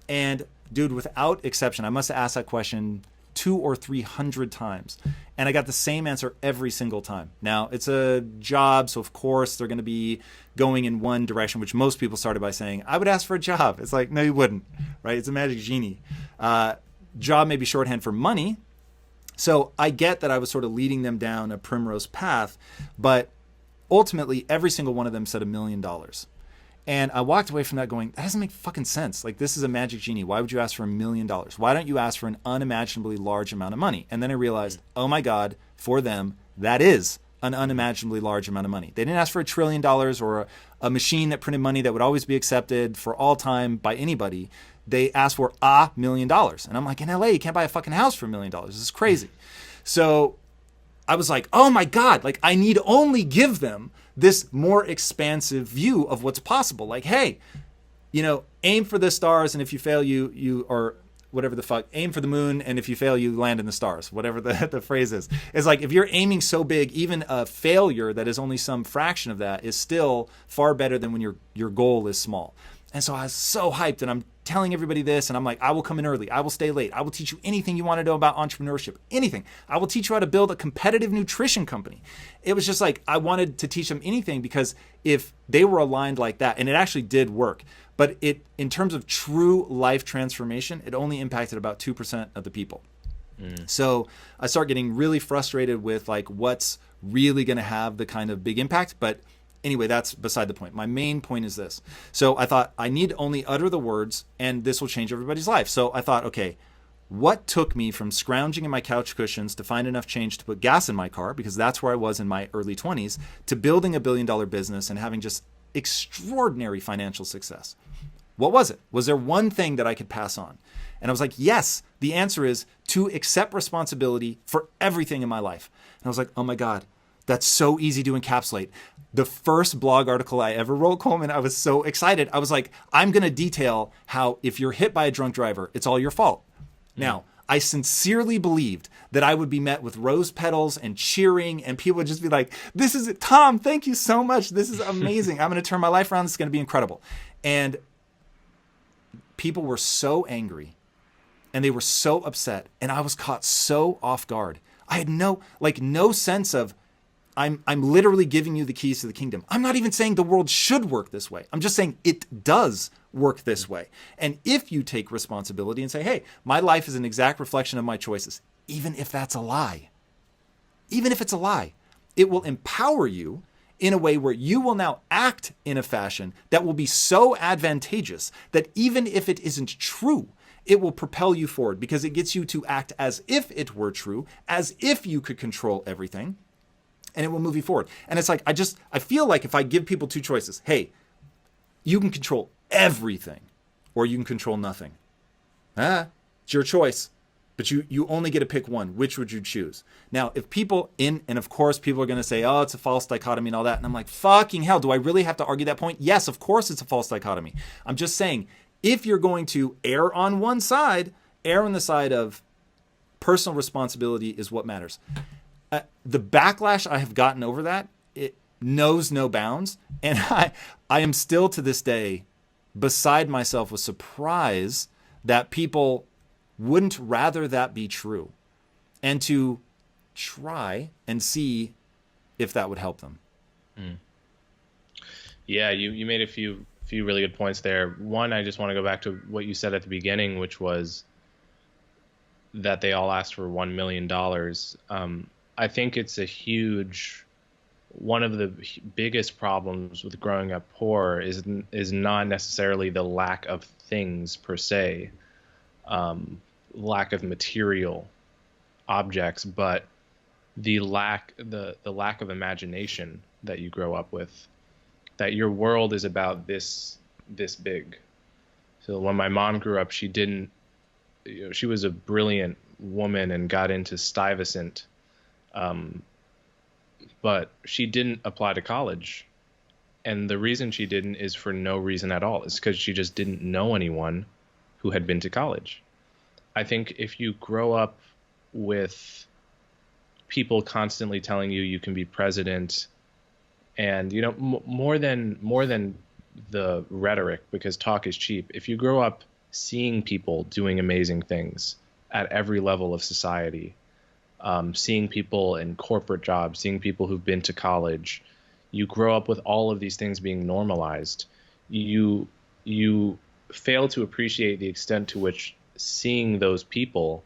And dude, without exception, I must have asked that question 200 or 300 times. And I got the same answer every single time. Now, it's a job, so of course they're going to be going in one direction, which most people started by saying, I would ask for a job. It's like, no, you wouldn't, right? It's a Magic Genie. Job may be shorthand for money. So I get that I was sort of leading them down a primrose path, but ultimately every single one of them said $1 million. And I walked away from that going, that doesn't make fucking sense. Like, this is a Magic Genie. Why would you ask for $1 million? Why don't you ask for an unimaginably large amount of money? And then I realized, oh my God, for them, that is an unimaginably large amount of money. They didn't ask for $1 trillion or a machine that printed money that would always be accepted for all time by anybody. They asked for $1 million. And I'm like, in LA, you can't buy a fucking house for $1 million. This is crazy. So I was like, oh my God, like I need only give them this more expansive view of what's possible. Like, hey, aim for the stars, and if you fail, you or whatever the fuck, aim for the moon, and if you fail, you land in the stars, whatever the phrase is. It's like if you're aiming so big, even a failure that is only some fraction of that is still far better than when your goal is small. And so I was so hyped, and I'm telling everybody this, and I'm like, I will come in early. I will stay late. I will teach you anything you want to know about entrepreneurship, anything. I will teach you how to build a competitive nutrition company. It was just like, I wanted to teach them anything, because if they were aligned like that, and it actually did work, but in terms of true life transformation, it only impacted about 2% of the people. So I start getting really frustrated with like what's really going to have the kind of big impact. But anyway, that's beside the point. My main point is this. So I thought I need only utter the words and this will change everybody's life. So I thought, okay, what took me from scrounging in my couch cushions to find enough change to put gas in my car, because that's where I was in my early 20s, to building $1 billion business and having just extraordinary financial success? What was it? Was there one thing that I could pass on? And I was like, yes, the answer is to accept responsibility for everything in my life. And I was like, oh my God, that's so easy to encapsulate. The first blog article I ever wrote, Coleman, I was so excited. I was like, I'm going to detail how if you're hit by a drunk driver, it's all your fault. Now, I sincerely believed that I would be met with rose petals and cheering, and people would just be like, this is it, Tom, thank you so much. This is amazing. I'm going to turn my life around. This is going to be incredible. And people were so angry and they were so upset, and I was caught so off guard. I had no sense of, I'm literally giving you the keys to the kingdom. I'm not even saying the world should work this way. I'm just saying it does work this way. And if you take responsibility and say, hey, my life is an exact reflection of my choices, even if that's a lie, even if it's a lie, it will empower you in a way where you will now act in a fashion that will be so advantageous that even if it isn't true, it will propel you forward, because it gets you to act as if it were true, as if you could control everything, and it will move you forward. And it's like, I feel like if I give people two choices, hey, you can control everything or you can control nothing. It's your choice, but you only get to pick one. Which would you choose? Now, if people and of course people are going to say, oh, it's a false dichotomy and all that. And I'm like, fucking hell, do I really have to argue that point? Yes, of course it's a false dichotomy. I'm just saying, if you're going to err on one side, err on the side of personal responsibility is what matters. The backlash I have gotten over that, it knows no bounds. And I am still to this day beside myself with surprise that people wouldn't rather that be true, and to try and see if that would help them. Yeah, you made a few really good points there. One, I just want to go back to what you said at the beginning, which was that they all asked for $1 million. I think it's one of the biggest problems with growing up poor is not necessarily the lack of things per se, lack of material objects, but the lack of imagination that you grow up with, that your world is about this big. So when my mom grew up, she was a brilliant woman and got into Stuyvesant, but she didn't apply to college. And the reason she didn't is for no reason at all. It's because she just didn't know anyone who had been to college. I think if you grow up with people constantly telling you can be president, and more than the rhetoric, because talk is cheap. If you grow up seeing people doing amazing things at every level of society, seeing people in corporate jobs, seeing people who've been to college, you grow up with all of these things being normalized. You fail to appreciate the extent to which seeing those people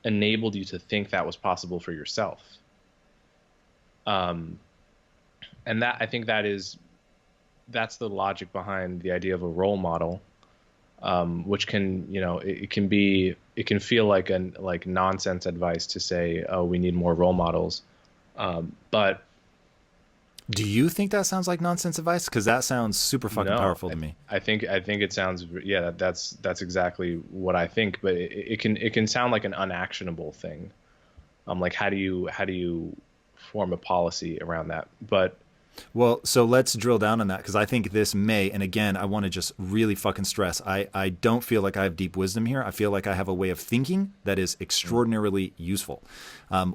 enabled you to think that was possible for yourself. And that, I think that's the logic behind the idea of a role model, which can, it can feel like nonsense advice to say, oh, we need more role models. But do you think that sounds like nonsense advice? Because that sounds super fucking powerful to me. I think it sounds, that's exactly what I think. But it can sound like an unactionable thing. Like how do you form a policy around that? But Well, so let's drill down on that because I think this may, and again, I want to just really fucking stress. I don't feel like I have deep wisdom here. I feel like I have a way of thinking that is extraordinarily useful.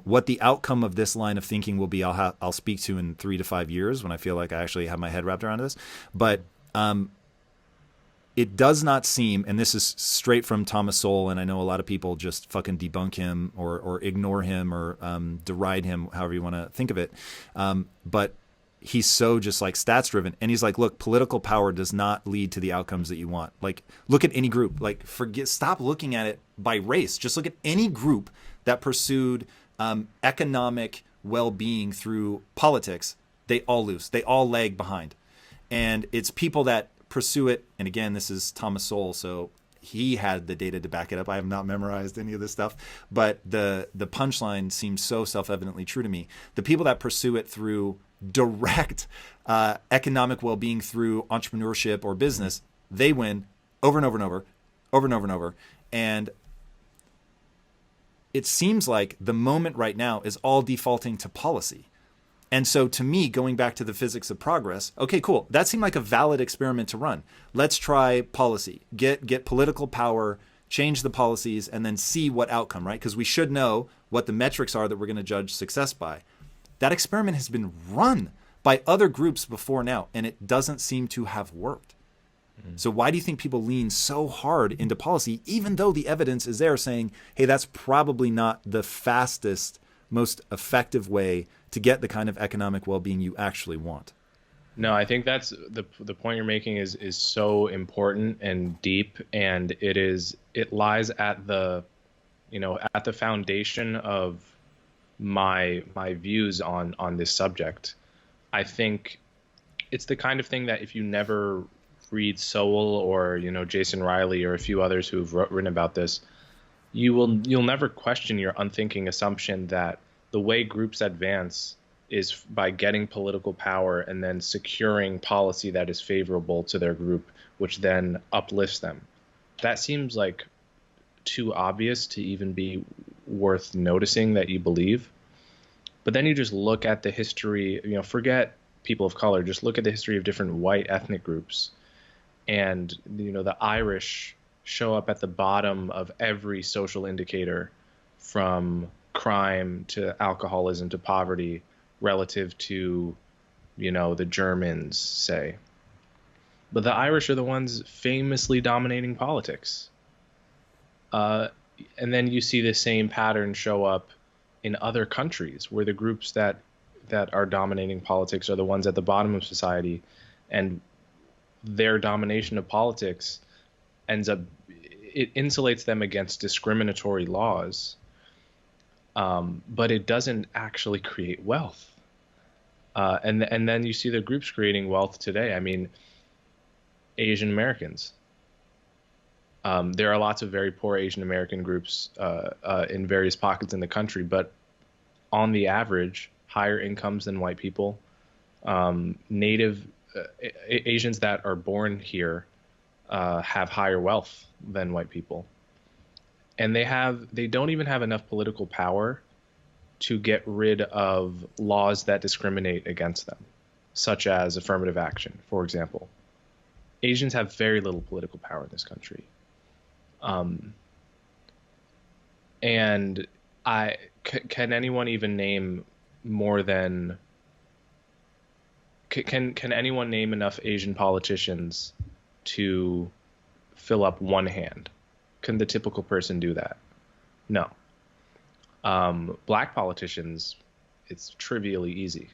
What the outcome of this line of thinking will be, I'll speak to in 3 to 5 years when I feel like I actually have my head wrapped around this. But it does not seem, and this is straight from Thomas Sowell, and I know a lot of people just fucking debunk him or ignore him or deride him, however you want to think of it. But he's so just like stats driven. And he's like, look, political power does not lead to the outcomes that you want. Like, look at any group. Like, stop looking at it by race. Just look at any group that pursued economic well-being through politics. They all lose. They all lag behind. And it's people that pursue it. And again, this is Thomas Sowell, so he had the data to back it up. I have not memorized any of this stuff, but the punchline seems so self-evidently true to me. The people that pursue it through direct economic well-being through entrepreneurship or business, they win over and over and over. And it seems like the moment right now is all defaulting to policy. And so to me, going back to the physics of progress, okay, cool. That seemed like a valid experiment to run. Let's try policy, get political power, change the policies, and then see what outcome, right? Because we should know what the metrics are that we're going to judge success by. That experiment has been run by other groups before now, and it doesn't seem to have worked. So why do you think people lean so hard into policy, even though the evidence is there saying, hey, that's probably not the fastest, most effective way to get the kind of economic well-being you actually want? No, I think that's the point you're making is so important and deep, and it lies at the foundation of my views on this subject. I think it's the kind of thing that if you never read Sowell or Jason Riley or a few others who've written about this, you'll never question your unthinking assumption that the way groups advance is by getting political power and then securing policy that is favorable to their group, which then uplifts them. That seems like too obvious to even be worth noticing that you believe. But then you just look at the history, forget people of color, just look at the history of different white ethnic groups. And, the Irish show up at the bottom of every social indicator, from crime to alcoholism to poverty, relative to, the Germans, say. But the Irish are the ones famously dominating politics. And then you see the same pattern show up in other countries where the groups that are dominating politics are the ones at the bottom of society, and their domination of politics it insulates them against discriminatory laws, but it doesn't actually create wealth. And then you see the groups creating wealth today. I mean, Asian Americans. There are lots of very poor Asian American groups in various pockets in the country, but on the average, higher incomes than white people. Native Asians that are born here have higher wealth than white people, and they don't even have enough political power to get rid of laws that discriminate against them, such as affirmative action, for example. Asians have very little political power in this country. And can anyone even name more than can anyone name enough Asian politicians to fill up one hand? Can the typical person do that? No. Black politicians, it's trivially easy.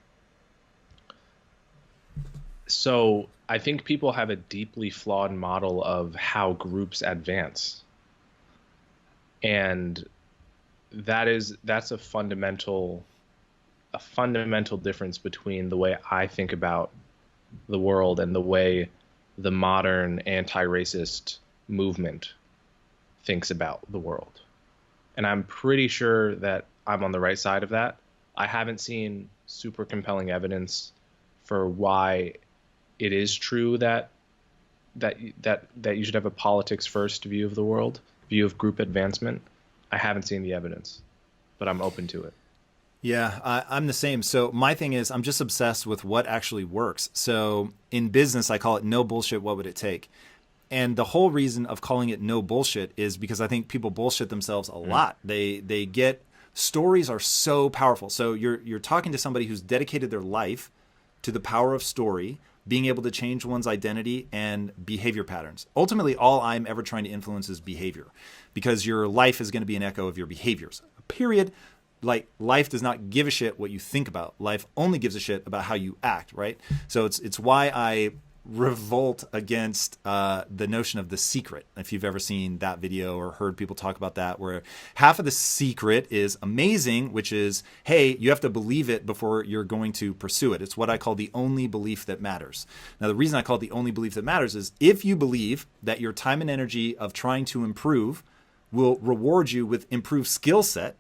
So I think people have a deeply flawed model of how groups advance. And that's a fundamental difference between the way I think about the world and the way the modern anti-racist movement thinks about the world. And I'm pretty sure that I'm on the right side of that. I haven't seen super compelling evidence for why it is true that you should have a politics first view of the world, view of group advancement. I haven't seen the evidence, but I'm open to it. Yeah, I'm the same. So my thing is, I'm just obsessed with what actually works. So in business, I call it no bullshit. What would it take? And the whole reason of calling it no bullshit is because I think people bullshit themselves a lot. They get stories are so powerful. So you're talking to somebody who's dedicated their life to the power of story, being able to change one's identity and behavior patterns. Ultimately, all I'm ever trying to influence is behavior, because your life is going to be an echo of your behaviors. Period. Like, life does not give a shit what you think about. Life only gives a shit about how you act, right? So it's why I revolt against the notion of The Secret. If you've ever seen that video or heard people talk about that, where half of The Secret is amazing, which is, hey, you have to believe it before you're going to pursue it. It's what I call the only belief that matters. Now, the reason I call it the only belief that matters is if you believe that your time and energy of trying to improve will reward you with improved skill set,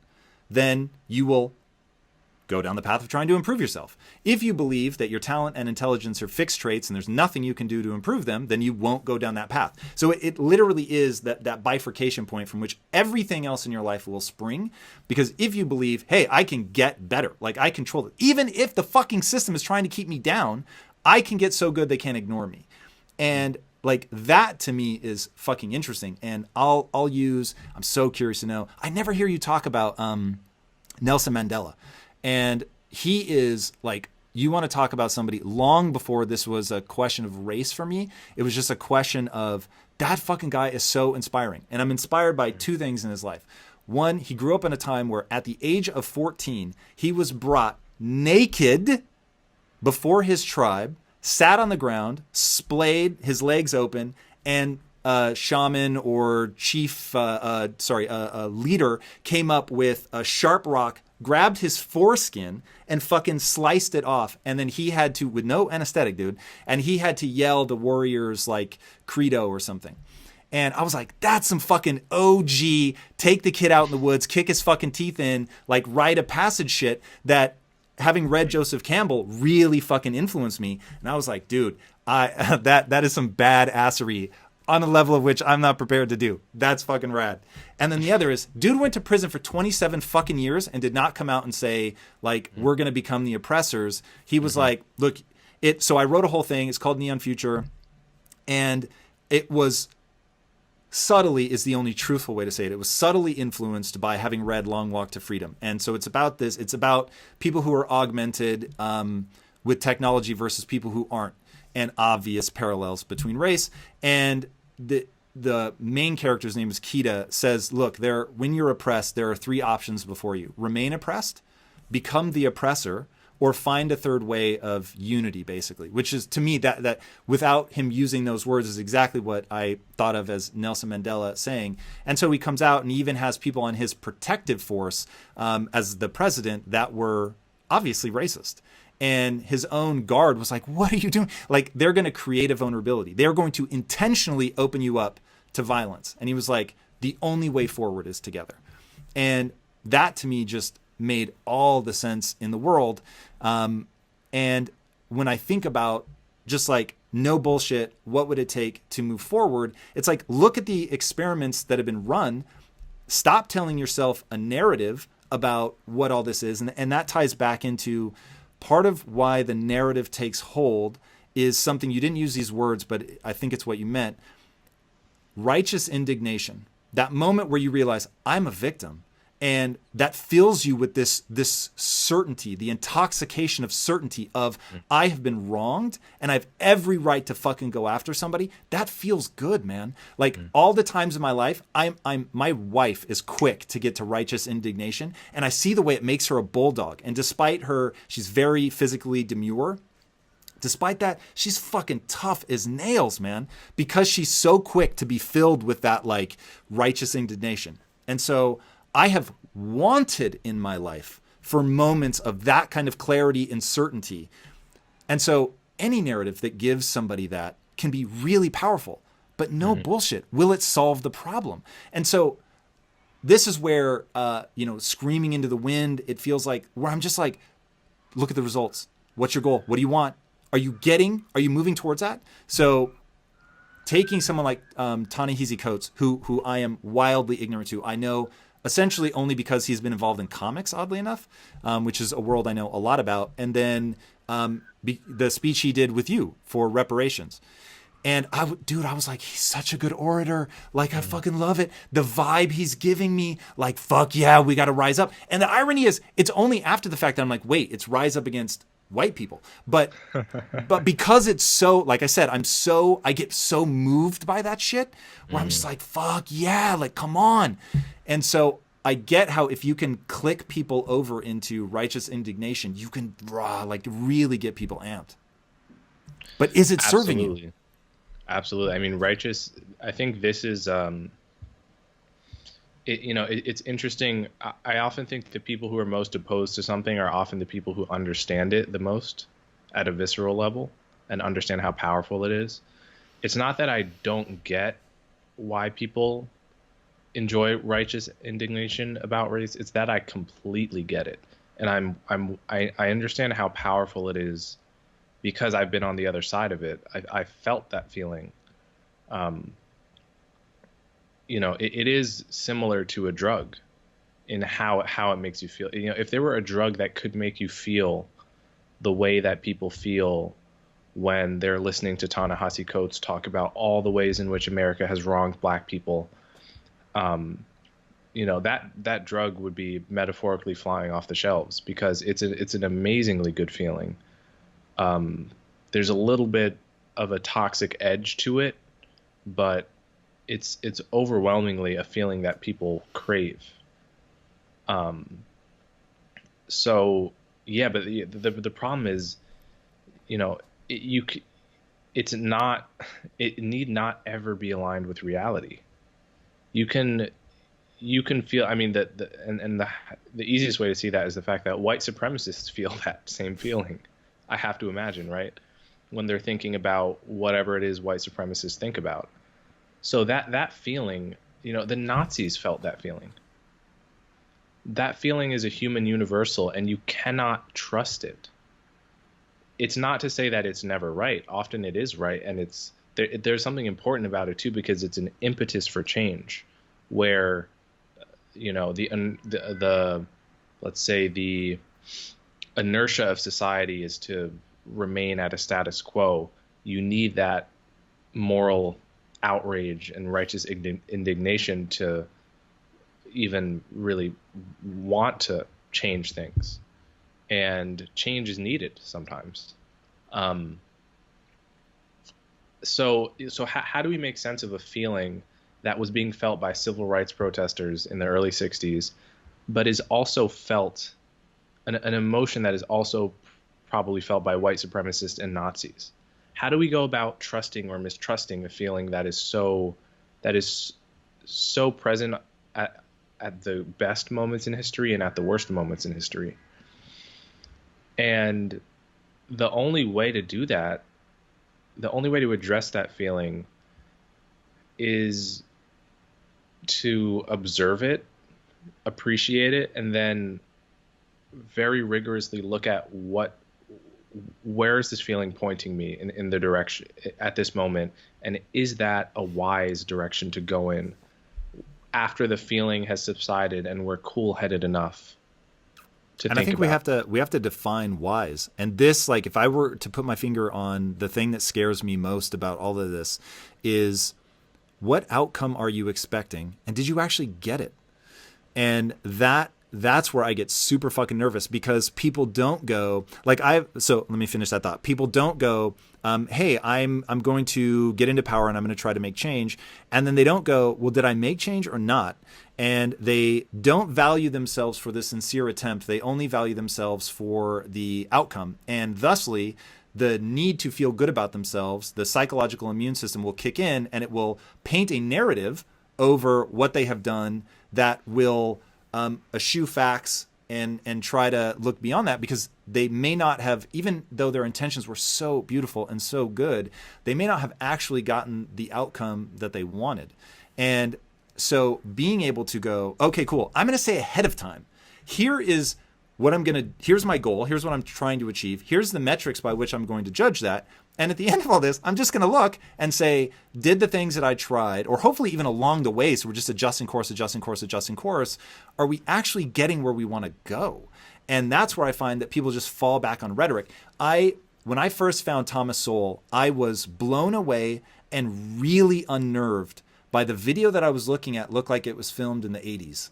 then you will go down the path of trying to improve yourself. If you believe that your talent and intelligence are fixed traits and there's nothing you can do to improve them, then you won't go down that path. So it literally is that bifurcation point from which everything else in your life will spring. Because if you believe, hey, I can get better, like I control it, even if the fucking system is trying to keep me down, I can get so good they can't ignore me. And like, that to me is fucking interesting. And I'm so curious to know, I never hear you talk about Nelson Mandela. And he is like, you want to talk about somebody long before this was a question of race for me. It was just a question of, that fucking guy is so inspiring. And I'm inspired by two things in his life. One, he grew up in a time where at the age of 14, he was brought naked before his tribe, sat on the ground, splayed, his legs open, and shaman or chief, leader came up with a sharp rock, grabbed his foreskin and fucking sliced it off. And then he had to, with no anesthetic, dude, and he had to yell the warrior's like credo or something. And I was like, that's some fucking OG, take the kid out in the woods, kick his fucking teeth in, like rite of passage shit that, having read Joseph Campbell, really fucking influenced me. And I was like, dude, that is some badassery on a level of which I'm not prepared to do. That's fucking rad. And then the other is, dude went to prison for 27 fucking years and did not come out and say, like, we're going to become the oppressors. He was like, look, so I wrote a whole thing. It's called Neon Future. And it was subtly, is the only truthful way to say it. It was subtly influenced by having read Long Walk to Freedom. And so it's about this. It's about people who are augmented with technology versus people who aren't, and obvious parallels between race. And the main character's name is Kita, says, look, when you're oppressed, there are three options before you. Remain oppressed, become the oppressor, or find a third way of unity, basically, which is, to me, that without him using those words, is exactly what I thought of as Nelson Mandela saying. And so he comes out and he even has people on his protective force as the president that were obviously racist. And his own guard was like, what are you doing? Like, they're going to create a vulnerability. They're going to intentionally open you up to violence. And he was like, the only way forward is together. And that, to me, just made all the sense in the world. And when I think about just like, no bullshit, what would it take to move forward? It's like, look at the experiments that have been run. Stop telling yourself a narrative about what all this is. And that ties back into part of why the narrative takes hold is something, you didn't use these words, but I think it's what you meant. Righteous indignation. That moment where you realize, I'm a victim. And that fills you with this certainty, the intoxication of certainty of, I have been wronged and I have every right to fucking go after somebody. That feels good, man. Like all the times in my life, my wife is quick to get to righteous indignation, and I see the way it makes her a bulldog. And despite she's very physically demure. Despite that, she's fucking tough as nails, man, because she's so quick to be filled with that like righteous indignation. And so I have wanted in my life for moments of that kind of clarity and certainty. And so any narrative that gives somebody that can be really powerful, but no bullshit. Will it solve the problem? And so this is where, screaming into the wind, it feels like, where I'm just like, look at the results. What's your goal? What do you want? Are you moving towards that? So taking someone like Ta-Nehisi Coates, who I am wildly ignorant to, I know essentially only because he's been involved in comics, oddly enough, which is a world I know a lot about. And then the speech he did with you for reparations. And dude, I was like, he's such a good orator. Like, I fucking love it. The vibe he's giving me, like, fuck yeah, we got to rise up. And the irony is, it's only after the fact that I'm like, wait, it's rise up against white people. But because it's so, like I said, I get so moved by that shit where I'm just like, fuck yeah, like, come on. And so I get how if you can click people over into righteous indignation, you can like really get people amped. But is it serving you? Absolutely. I mean, I think this is, it's interesting. I often think the people who are most opposed to something are often the people who understand it the most at a visceral level and understand how powerful it is. It's not that I don't get why people enjoy righteous indignation about race. It's that I completely get it. And I understand how powerful it is because I've been on the other side of it. I felt that feeling. It is similar to a drug in how it makes you feel. If there were a drug that could make you feel the way that people feel when they're listening to Ta-Nehisi Coates talk about all the ways in which America has wronged black people, that drug would be metaphorically flying off the shelves because it's an amazingly good feeling. There's a little bit of a toxic edge to it, but it's overwhelmingly a feeling that people crave. So yeah, but the problem is, it need not ever be aligned with reality. You can feel, I mean, the easiest way to see that is the fact that white supremacists feel that same feeling. I have to imagine, right? When they're thinking about whatever it is white supremacists think about. So that feeling, the Nazis felt that feeling. That feeling is a human universal, and you cannot trust it. It's not to say that it's never right. Often it is right, and there's something important about it too, because it's an impetus for change, where let's say the inertia of society is to remain at a status quo. You need that moral outrage and righteous indignation to even really want to change things, and change is needed sometimes. So how do we make sense of a feeling that was being felt by civil rights protesters in the early 60s, but is also felt, an emotion that is also probably felt by white supremacists and Nazis? How do we go about trusting or mistrusting a feeling that is so present at the best moments in history and at the worst moments in history? And the only way to do that, the only way to address that feeling, is to observe it, appreciate it, and then very rigorously look at where is this feeling pointing me in the direction at this moment, and is that a wise direction to go in after the feeling has subsided and we're cool-headed enough to think about. And I think we have to define wise. And this, like, if I were to put my finger on the thing that scares me most about all of this, is what outcome are you expecting, and did you actually get it? And that's where I get super fucking nervous, because people don't go so let me finish that thought. People don't go, hey, I'm going to get into power and I'm going to try to make change. And then they don't go, well, did I make change or not? And they don't value themselves for the sincere attempt. They only value themselves for the outcome. And thusly, the need to feel good about themselves, the psychological immune system will kick in, and it will paint a narrative over what they have done that will eschew facts and try to look beyond that, because they may not have, even though their intentions were so beautiful and so good, they may not have actually gotten the outcome that they wanted. And so being able to go, okay, cool, I'm going to say ahead of time, here's my goal, here's what I'm trying to achieve, here's the metrics by which I'm going to judge that, And at the end of all this, I'm just going to look and say, did the things that I tried, or hopefully even along the way, so we're just adjusting course, are we actually getting where we want to go? And that's where I find that people just fall back on rhetoric. When I first found Thomas Sowell, I was blown away and really unnerved by the video that I was looking at. Looked like it was filmed in the 80s.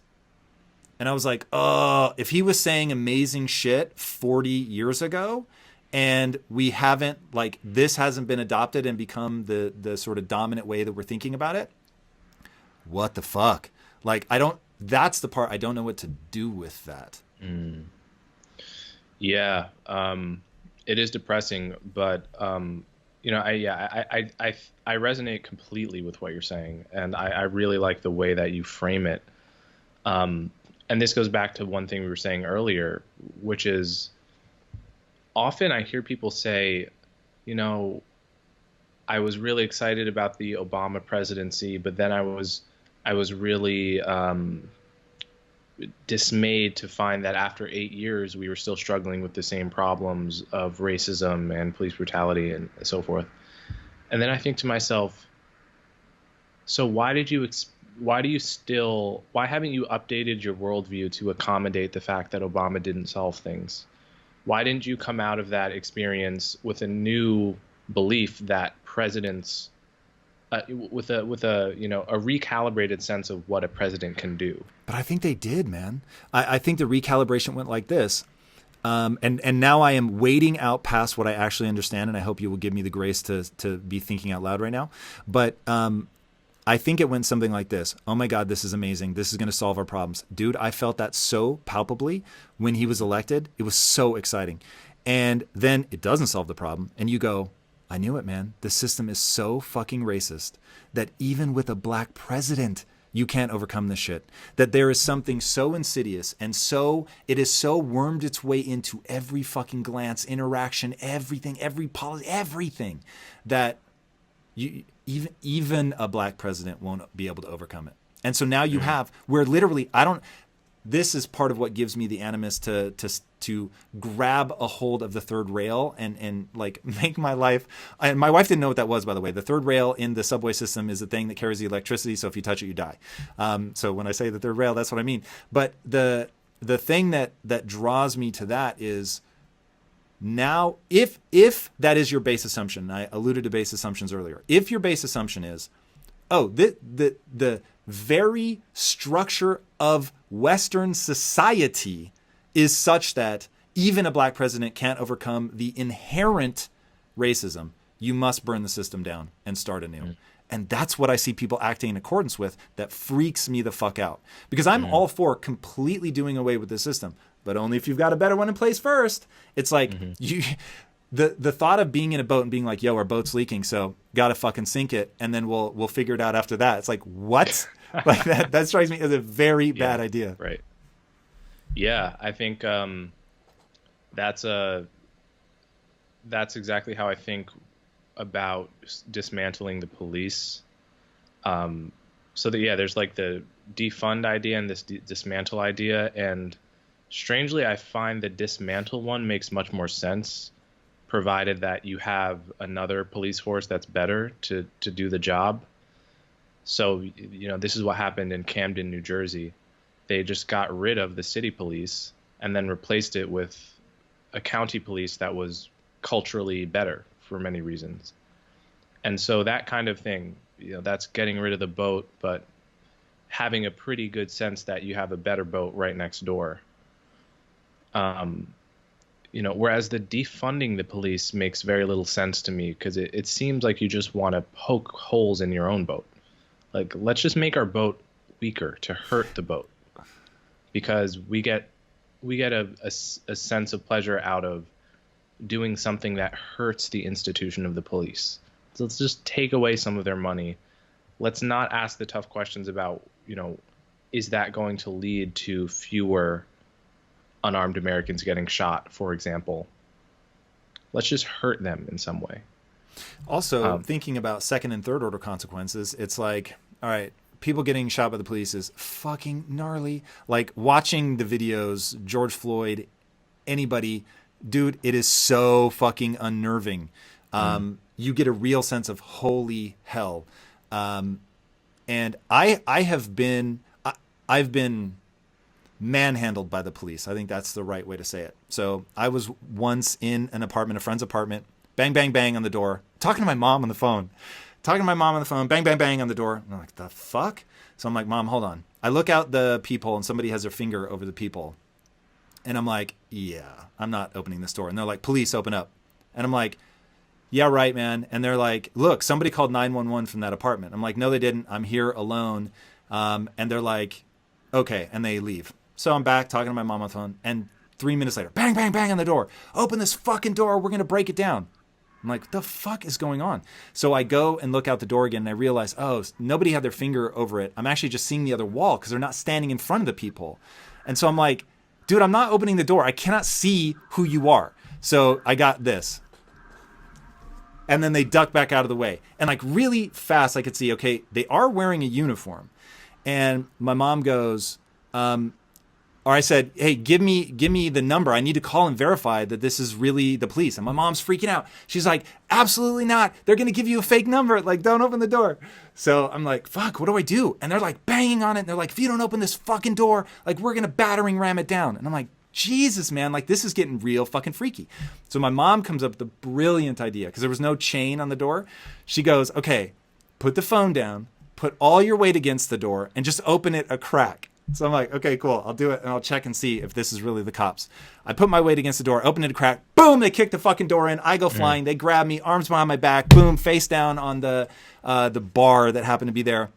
And I was like, oh, if he was saying amazing shit 40 years ago, and we haven't, like, this hasn't been adopted and become the sort of dominant way that we're thinking about it, what the fuck? Like, that's the part I don't know what to do with that. Yeah. It is depressing, but, you know, I resonate completely with what you're saying. And I really like the way that you frame it. And this goes back to one thing we were saying earlier, which is often I hear people say, you know, I was really excited about the Obama presidency, but then I was really dismayed to find that after 8 years, we were still struggling with the same problems of racism and police brutality and so forth. And then I think to myself, so why haven't you updated your worldview to accommodate the fact that Obama didn't solve things? Why didn't you come out of that experience with a new belief that presidents, with a you know, a recalibrated sense of what a president can do? But I think they did, man. I think the recalibration went like this. And now I am wading out past what I actually understand, and I hope you will give me the grace to be thinking out loud right now. But I think it went something like this. Oh my God, this is amazing. This is going to solve our problems. Dude, I felt that so palpably when he was elected. It was so exciting. And then it doesn't solve the problem. And you go, I knew it, man. The system is so fucking racist that even with a black president, you can't overcome this shit. That there is something so insidious and so it is so wormed its way into every fucking glance, interaction, everything, every policy, everything, that even a black president won't be able to overcome it. And so now you have where literally this is part of what gives me the animus to grab a hold of the third rail and like make my life. And my wife didn't know what that was, by the way. The third rail in the subway system is the thing that carries the electricity. So if you touch it, you die. So when I say the third rail, that's what I mean. But the thing that draws me to that is, now, if that is your base assumption, I alluded to base assumptions earlier. If your base assumption is, the very structure of Western society is such that even a black president can't overcome the inherent racism, you must burn the system down and start anew. And that's what I see people acting in accordance with that freaks me the fuck out. Because I'm all for completely doing away with the system, but only if you've got a better one in place first. It's like the thought of being in a boat and being like, yo, our boat's leaking, so gotta fucking sink it, and then we'll figure it out after that. It's like, what? Like that strikes me as a very bad idea. Right. Yeah, I think that's exactly how I think about dismantling the police. So there's like the defund idea and this dismantle idea, and strangely I find the dismantle one makes much more sense, provided that you have another police force that's better to do the job. So, you know, this is what happened in Camden, New Jersey. They just got rid of the city police and then replaced it with a county police that was culturally better for many reasons. And so that kind of thing, you know, that's getting rid of the boat, but having a pretty good sense that you have a better boat right next door. You know, whereas the defunding the police makes very little sense to me, because it seems like you just want to poke holes in your own boat. Like, let's just make our boat weaker to hurt the boat, because we get a sense of pleasure out of doing something that hurts the institution of the police. So let's just take away some of their money. Let's not ask the tough questions about, you know, is that going to lead to fewer unarmed Americans getting shot, for example? Let's just hurt them in some way. Also, thinking about second and third order consequences, it's like, all right, people getting shot by the police is fucking gnarly. Like watching the videos, George Floyd, anybody, dude, it is so fucking unnerving. You get a real sense of holy hell. And I've been manhandled by the police. I think that's the right way to say it. So I was once in an apartment, a friend's apartment, bang, bang, bang on the door, talking to my mom on the phone, bang, bang, bang on the door. And I'm like, the fuck? So I'm like, Mom, hold on. I look out the peephole and somebody has their finger over the peephole. And I'm like, yeah, I'm not opening this door. And they're like, police, open up. And I'm like, yeah, right, man. And they're like, look, somebody called 911 from that apartment. I'm like, no, they didn't. I'm here alone. And they're like, okay. And they leave. So I'm back talking to my mom on the phone. And 3 minutes later, bang, bang, bang on the door. Open this fucking door. We're going to break it down. I'm like, what the fuck is going on? So I go and look out the door again, and I realize, oh, nobody had their finger over it. I'm actually just seeing the other wall because they're not standing in front of the peephole. And so I'm like, dude, I'm not opening the door. I cannot see who you are. So I got this. And then they duck back out of the way. And like really fast, I could see, okay, they are wearing a uniform. And my mom goes, or I said, hey, give me the number. I need to call and verify that this is really the police. And my mom's freaking out. She's like, absolutely not. They're going to give you a fake number. Like, don't open the door. So I'm like, fuck, what do I do? And they're like banging on it. And they're like, if you don't open this fucking door, like we're going to battering ram it down. And I'm like, Jesus, man, like this is getting real fucking freaky. So my mom comes up with a brilliant idea because there was no chain on the door. She goes, okay, put the phone down, put all your weight against the door and just open it a crack. So I'm like, okay, cool. I'll do it and I'll check and see if this is really the cops. I put my weight against the door, open it a crack, boom, they kick the fucking door in. I go flying. They grab me, arms behind my back, boom, face down on the bar that happened to be there.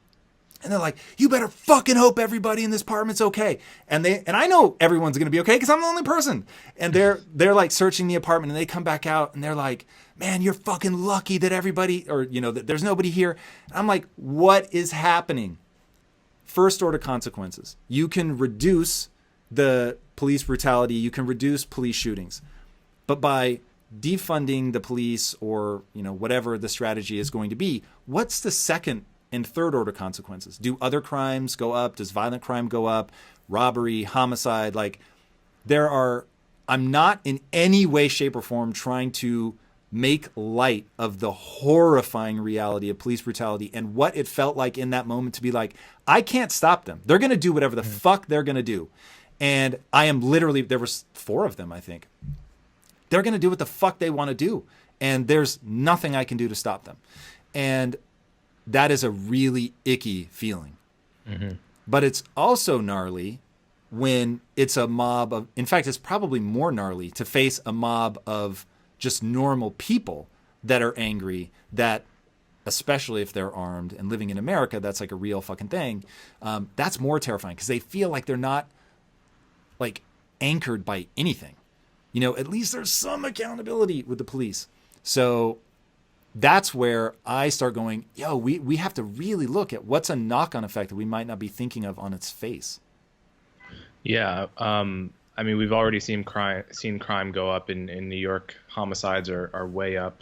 And they're like, you better fucking hope everybody in this apartment's okay. And I know everyone's going to be okay because I'm the only person. And they're like searching the apartment and they come back out and they're like, man, you're fucking lucky that everybody, or, you know, that there's nobody here. And I'm like, what is happening? First order consequences. You can reduce the police brutality. You can reduce police shootings. But by defunding the police or, you know, whatever the strategy is going to be, what's the second and third order consequences? Do other crimes go up? Does violent crime go up? Robbery, homicide? Like I'm not in any way, shape, or form trying to make light of the horrifying reality of police brutality and what it felt like in that moment to be like, I can't stop them. They're going to do whatever the fuck they're going to do. And I am literally, there was 4 of them, I think. They're going to do what the fuck they want to do. And there's nothing I can do to stop them. And that is a really icky feeling. Mm-hmm. But it's also gnarly when it's a mob of, in fact, it's probably more gnarly to face a mob of just normal people that are angry, that especially if they're armed and living in America, that's like a real fucking thing. That's more terrifying because they feel like they're not like anchored by anything. You know, at least there's some accountability with the police. So that's where I start going, yo, we have to really look at what's a knock-on effect that we might not be thinking of on its face. Yeah. I mean, we've already seen crime go up in New York. Homicides are way up.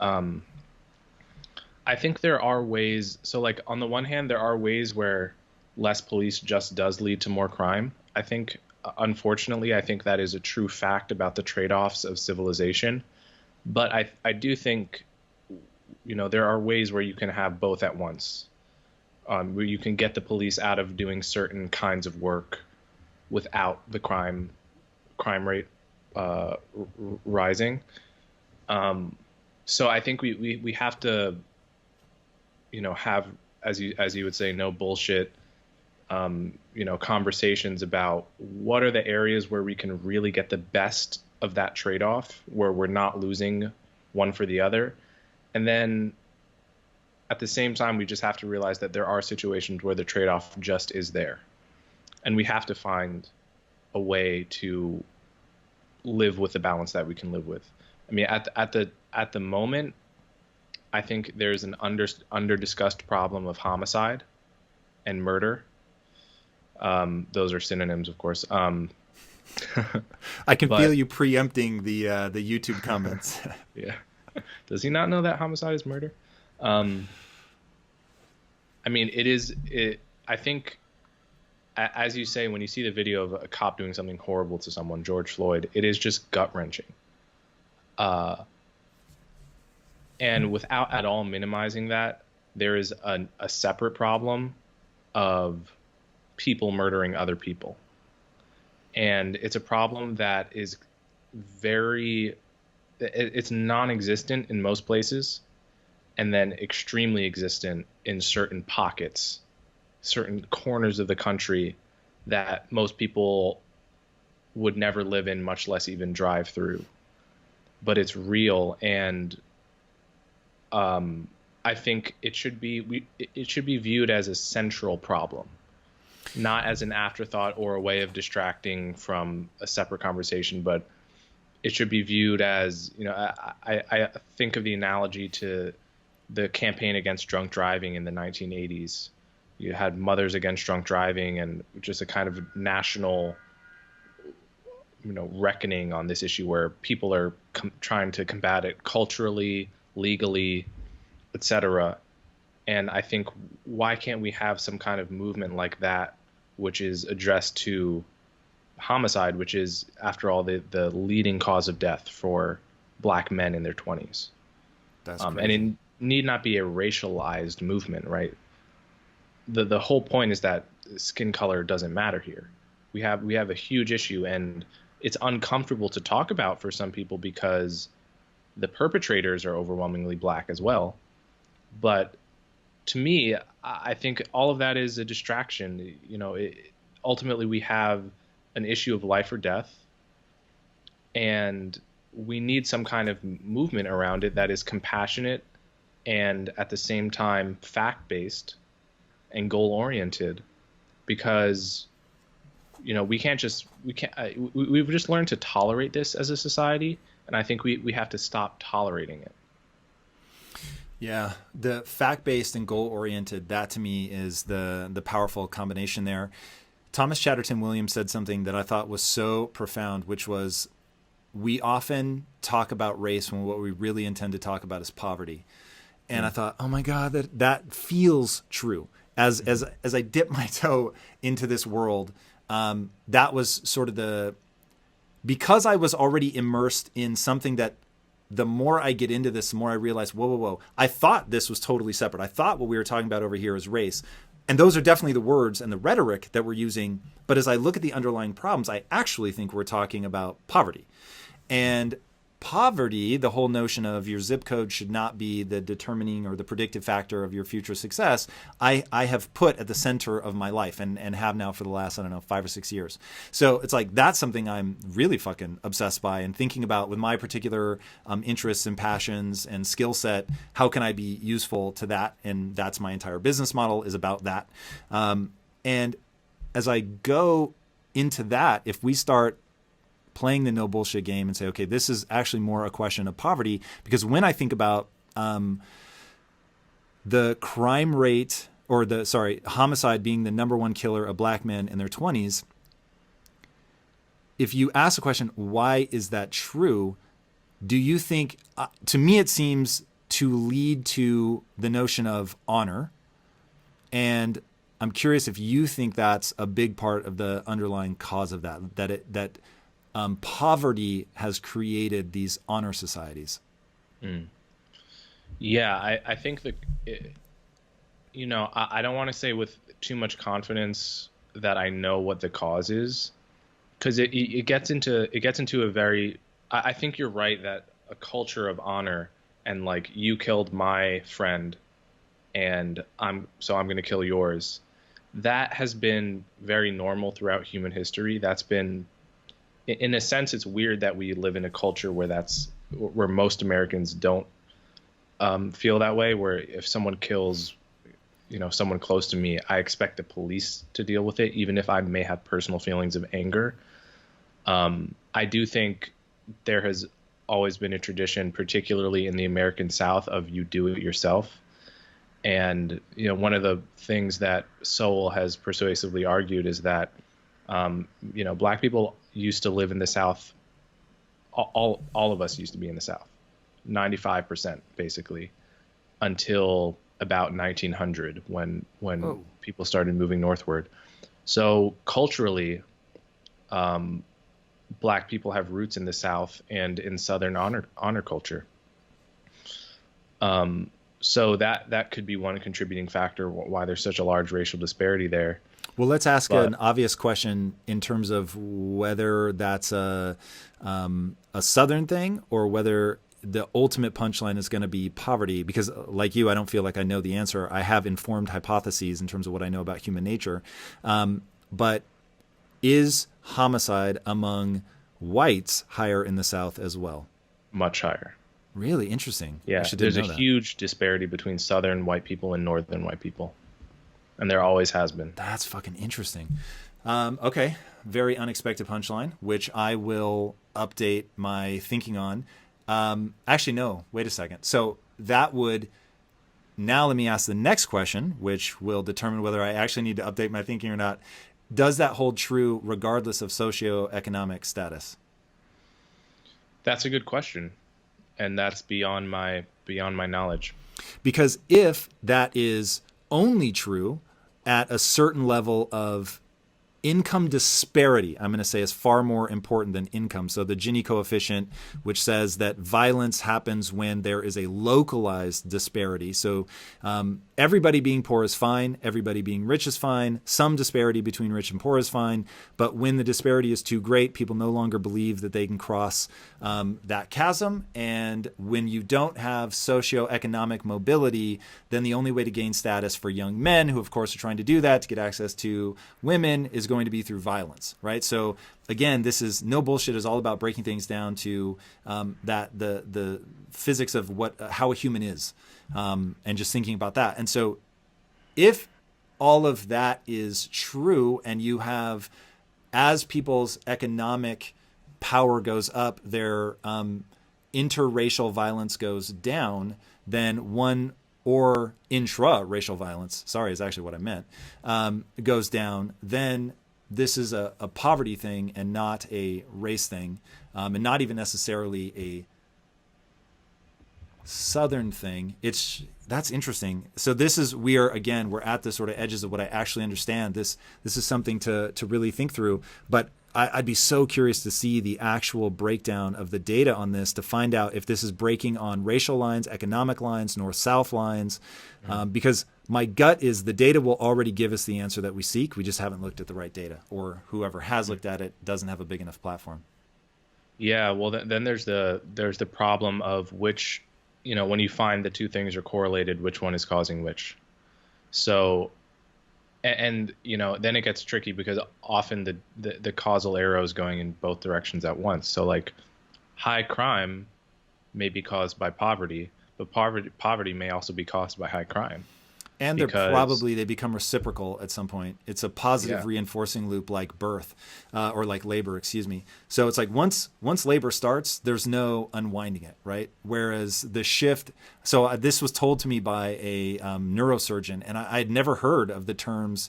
I think there are ways. So like on the one hand, there are ways where less police just does lead to more crime. I think, unfortunately, I think that is a true fact about the trade-offs of civilization. But I do think, you know, there are ways where you can have both at once, where you can get the police out of doing certain kinds of work without the crime rate rising. So I think we have to, you know, have, as you would say, no bullshit, you know, conversations about what are the areas where we can really get the best of that trade-off, where we're not losing one for the other. And then at the same time, we just have to realize that there are situations where the trade-off just is there. And we have to find a way to live with the balance that we can live with. I mean, at the moment, I think there's an under discussed problem of homicide and murder. Those are synonyms, of course. I can feel you preempting the YouTube comments. Yeah. Does he not know that homicide is murder? I mean, I think, as you say, when you see the video of a cop doing something horrible to someone, George Floyd, it is just gut-wrenching. And without at all minimizing that, there is a separate problem of people murdering other people. And it's a problem that is it's non-existent in most places, and then extremely existent in certain pockets, certain corners of the country that most people would never live in, much less even drive through. But it's real, and I think it should be viewed as a central problem, not as an afterthought or a way of distracting from a separate conversation, but it should be viewed as, I think of the analogy to the campaign against drunk driving in the 1980s. You had Mothers Against Drunk Driving, and just a kind of national, reckoning on this issue where people are trying to combat it culturally, legally, etc. And I think, why can't we have some kind of movement like that, which is addressed to homicide, which is, after all, the leading cause of death for Black men in their 20s. That's and it need not be a racialized movement, right? The whole point is that skin color doesn't matter here. We have a huge issue, and it's uncomfortable to talk about for some people because the perpetrators are overwhelmingly Black as well. But to me, I think all of that is a distraction. Ultimately, we have an issue of life or death, and we need some kind of movement around it that is compassionate and at the same time fact-based and goal-oriented, because we've just learned to tolerate this as a society, and I think we have to stop tolerating it. Yeah, the fact-based and goal-oriented, that to me is the powerful combination there. Thomas Chatterton Williams said something that I thought was so profound, which was, we often talk about race when what we really intend to talk about is poverty. And I thought, oh my God, that feels true. As I dip my toe into this world, that was sort of because I was already immersed in something that, the more I get into this, the more I realize, whoa. I thought this was totally separate. I thought what we were talking about over here is race. And those are definitely the words and the rhetoric that we're using. But as I look at the underlying problems, I actually think we're talking about poverty. And poverty, the whole notion of your zip code should not be the determining or the predictive factor of your future success, I have put at the center of my life and have now for the last, 5 or 6 years. So it's like, that's something I'm really fucking obsessed by and thinking about with my particular interests and passions and skill set. How can I be useful to that? And that's my entire business model is about that. And as I go into that, if we start playing the no bullshit game and say, okay, this is actually more a question of poverty, because when I think about the crime rate or homicide being the number one killer of Black men in their 20s, if you ask the question, why is that true? Do you think, to me, it seems to lead to the notion of honor. And I'm curious if you think that's a big part of the underlying cause of that poverty has created these honor societies. Yeah, I think that, I don't want to say with too much confidence that I know what the cause is, because it gets into a very, I think you're right that a culture of honor and like, you killed my friend and I'm going to kill yours. That has been very normal throughout human history. That's been, in a sense, it's weird that we live in a culture where most Americans don't feel that way, where if someone kills, someone close to me, I expect the police to deal with it, even if I may have personal feelings of anger. I do think there has always been a tradition, particularly in the American South, of you do it yourself. And, one of the things that Sowell has persuasively argued is that, Black people used to live in the South. All of us used to be in the South, 95% basically, until about 1900 when people started moving northward. So culturally, Black people have roots in the South and in Southern honor culture. So that could be one contributing factor why there's such a large racial disparity there. Well, let's ask But an obvious question in terms of whether that's a Southern thing or whether the ultimate punchline is going to be poverty. Because like you, I don't feel like I know the answer. I have informed hypotheses in terms of what I know about human nature. But is homicide among whites higher in the South as well? much higher. Really interesting. Yeah, there's a huge disparity between Southern white people and Northern white people. And there always has been. That's fucking interesting. Okay, very unexpected punchline, which I will update my thinking on. Actually, no, wait a second. So that would... Now let me ask the next question, which will determine whether I actually need to update my thinking or not. Does that hold true regardless of socioeconomic status? That's a good question. And that's beyond my knowledge. Because if that is only true at a certain level of income disparity, I'm going to say, is far more important than income. So the Gini coefficient, which says that violence happens when there is a localized disparity. So everybody being poor is fine. Everybody being rich is fine. Some disparity between rich and poor is fine. But when the disparity is too great, people no longer believe that they can cross that chasm. And when you don't have socioeconomic mobility, then the only way to gain status for young men, who of course are trying to do that to get access to women, is going to be through violence, right? So again, this is no bullshit. Is all about breaking things down to that the physics of how a human is, and just thinking about that. And so, if all of that is true, and you have, as people's economic power goes up, their interracial violence goes down, then or intra-racial violence, sorry, is actually what I meant, goes down, then this is a poverty thing and not a race thing, and not even necessarily a Southern thing. That's interesting. So we're at the sort of edges of what I actually understand. This is something to really think through, but I'd be so curious to see the actual breakdown of the data on this to find out if this is breaking on racial lines, economic lines, north-south lines, because my gut is the data will already give us the answer that we seek. We just haven't looked at the right data, or whoever has looked at it doesn't have a big enough platform. Yeah, well, then there's the problem of which, when you find the two things are correlated, which one is causing which. So, and then it gets tricky because often the causal arrow is going in both directions at once. So like high crime may be caused by poverty, but poverty may also be caused by high crime. And they become reciprocal at some point. It's a positive reinforcing loop, like birth, or like labor, excuse me. So it's like once labor starts, there's no unwinding it, right? Whereas the shift. So this was told to me by a neurosurgeon, and I had never heard of the terms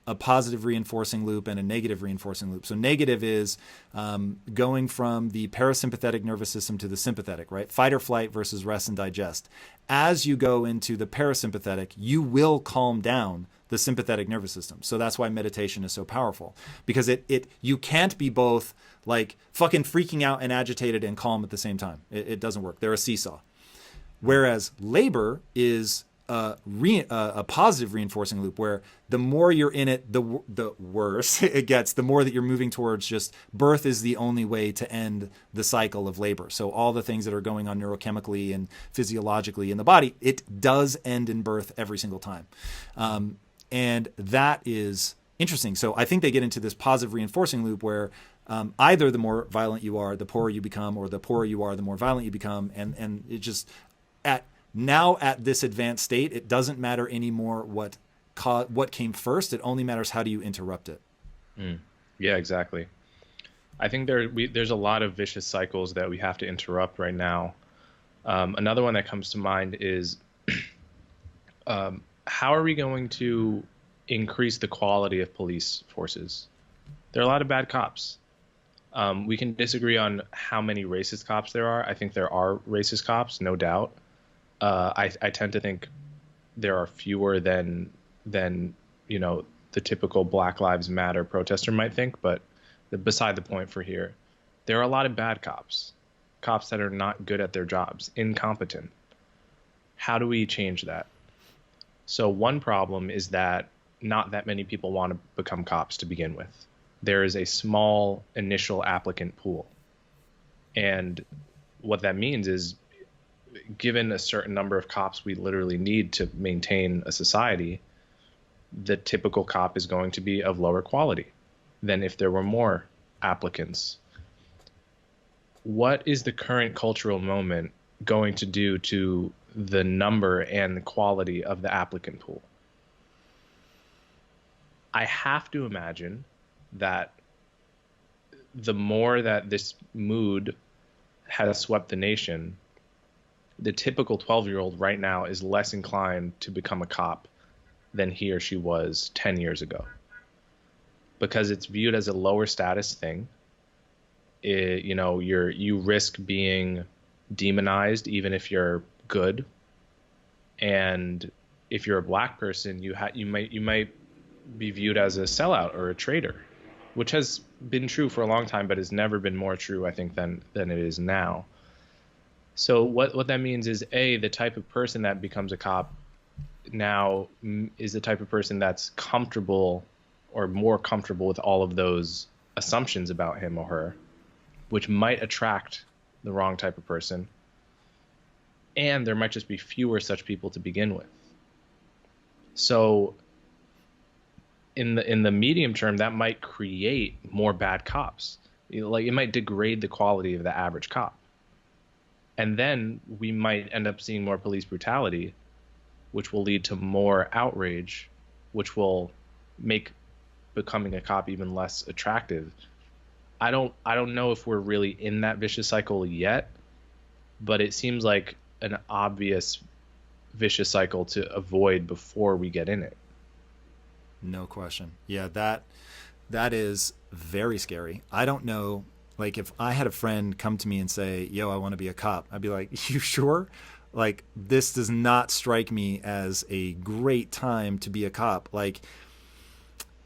a positive reinforcing loop and a negative reinforcing loop. So negative is going from the parasympathetic nervous system to the sympathetic, right? Fight or flight versus rest and digest. As you go into the parasympathetic, you will calm down the sympathetic nervous system. So that's why meditation is so powerful, because you can't be both like fucking freaking out and agitated and calm at the same time. It doesn't work. They're a seesaw. Whereas labor is a positive reinforcing loop, where the more you're in it, the worse it gets, the more that you're moving towards just birth is the only way to end the cycle of labor. So all the things that are going on neurochemically and physiologically in the body, it does end in birth every single time. And that is interesting. So I think they get into this positive reinforcing loop where either the more violent you are, the poorer you become, or the poorer you are, the more violent you become. And it just, at this advanced state, it doesn't matter anymore what came first. It only matters how do you interrupt it. Yeah, exactly. I think there's a lot of vicious cycles that we have to interrupt right now. Another one that comes to mind is how are we going to increase the quality of police forces? There are a lot of bad cops. We can disagree on how many racist cops there are. I think there are racist cops, no doubt. I tend to think there are fewer than the typical Black Lives Matter protester might think, but beside the point for here, there are a lot of bad cops that are not good at their jobs, incompetent. How do we change that? So one problem is that not that many people want to become cops to begin with. There is a small initial applicant pool. And what that means is, given a certain number of cops we literally need to maintain a society, the typical cop is going to be of lower quality than if there were more applicants. What is the current cultural moment going to do to the number and the quality of the applicant pool? I have to imagine that the more that this mood has swept the nation, the typical 12-year-old right now is less inclined to become a cop than he or she was 10 years ago, because it's viewed as a lower status thing. You risk being demonized even if you're good, and if you're a black person, you might be viewed as a sellout or a traitor, which has been true for a long time, but has never been more true, I think, than it is now. So what that means is, the type of person that becomes a cop now is the type of person that's comfortable or more comfortable with all of those assumptions about him or her, which might attract the wrong type of person. And there might just be fewer such people to begin with. So in the medium term, that might create more bad cops. Like, it might degrade the quality of the average cop. And then we might end up seeing more police brutality, which will lead to more outrage, which will make becoming a cop even less attractive. I don't know if we're really in that vicious cycle yet, but it seems like an obvious vicious cycle to avoid before we get in it. No question. Yeah, that is very scary. I don't know, like, if I had a friend come to me and say, yo, I want to be a cop, I'd be like, you sure? Like, this does not strike me as a great time to be a cop. Like,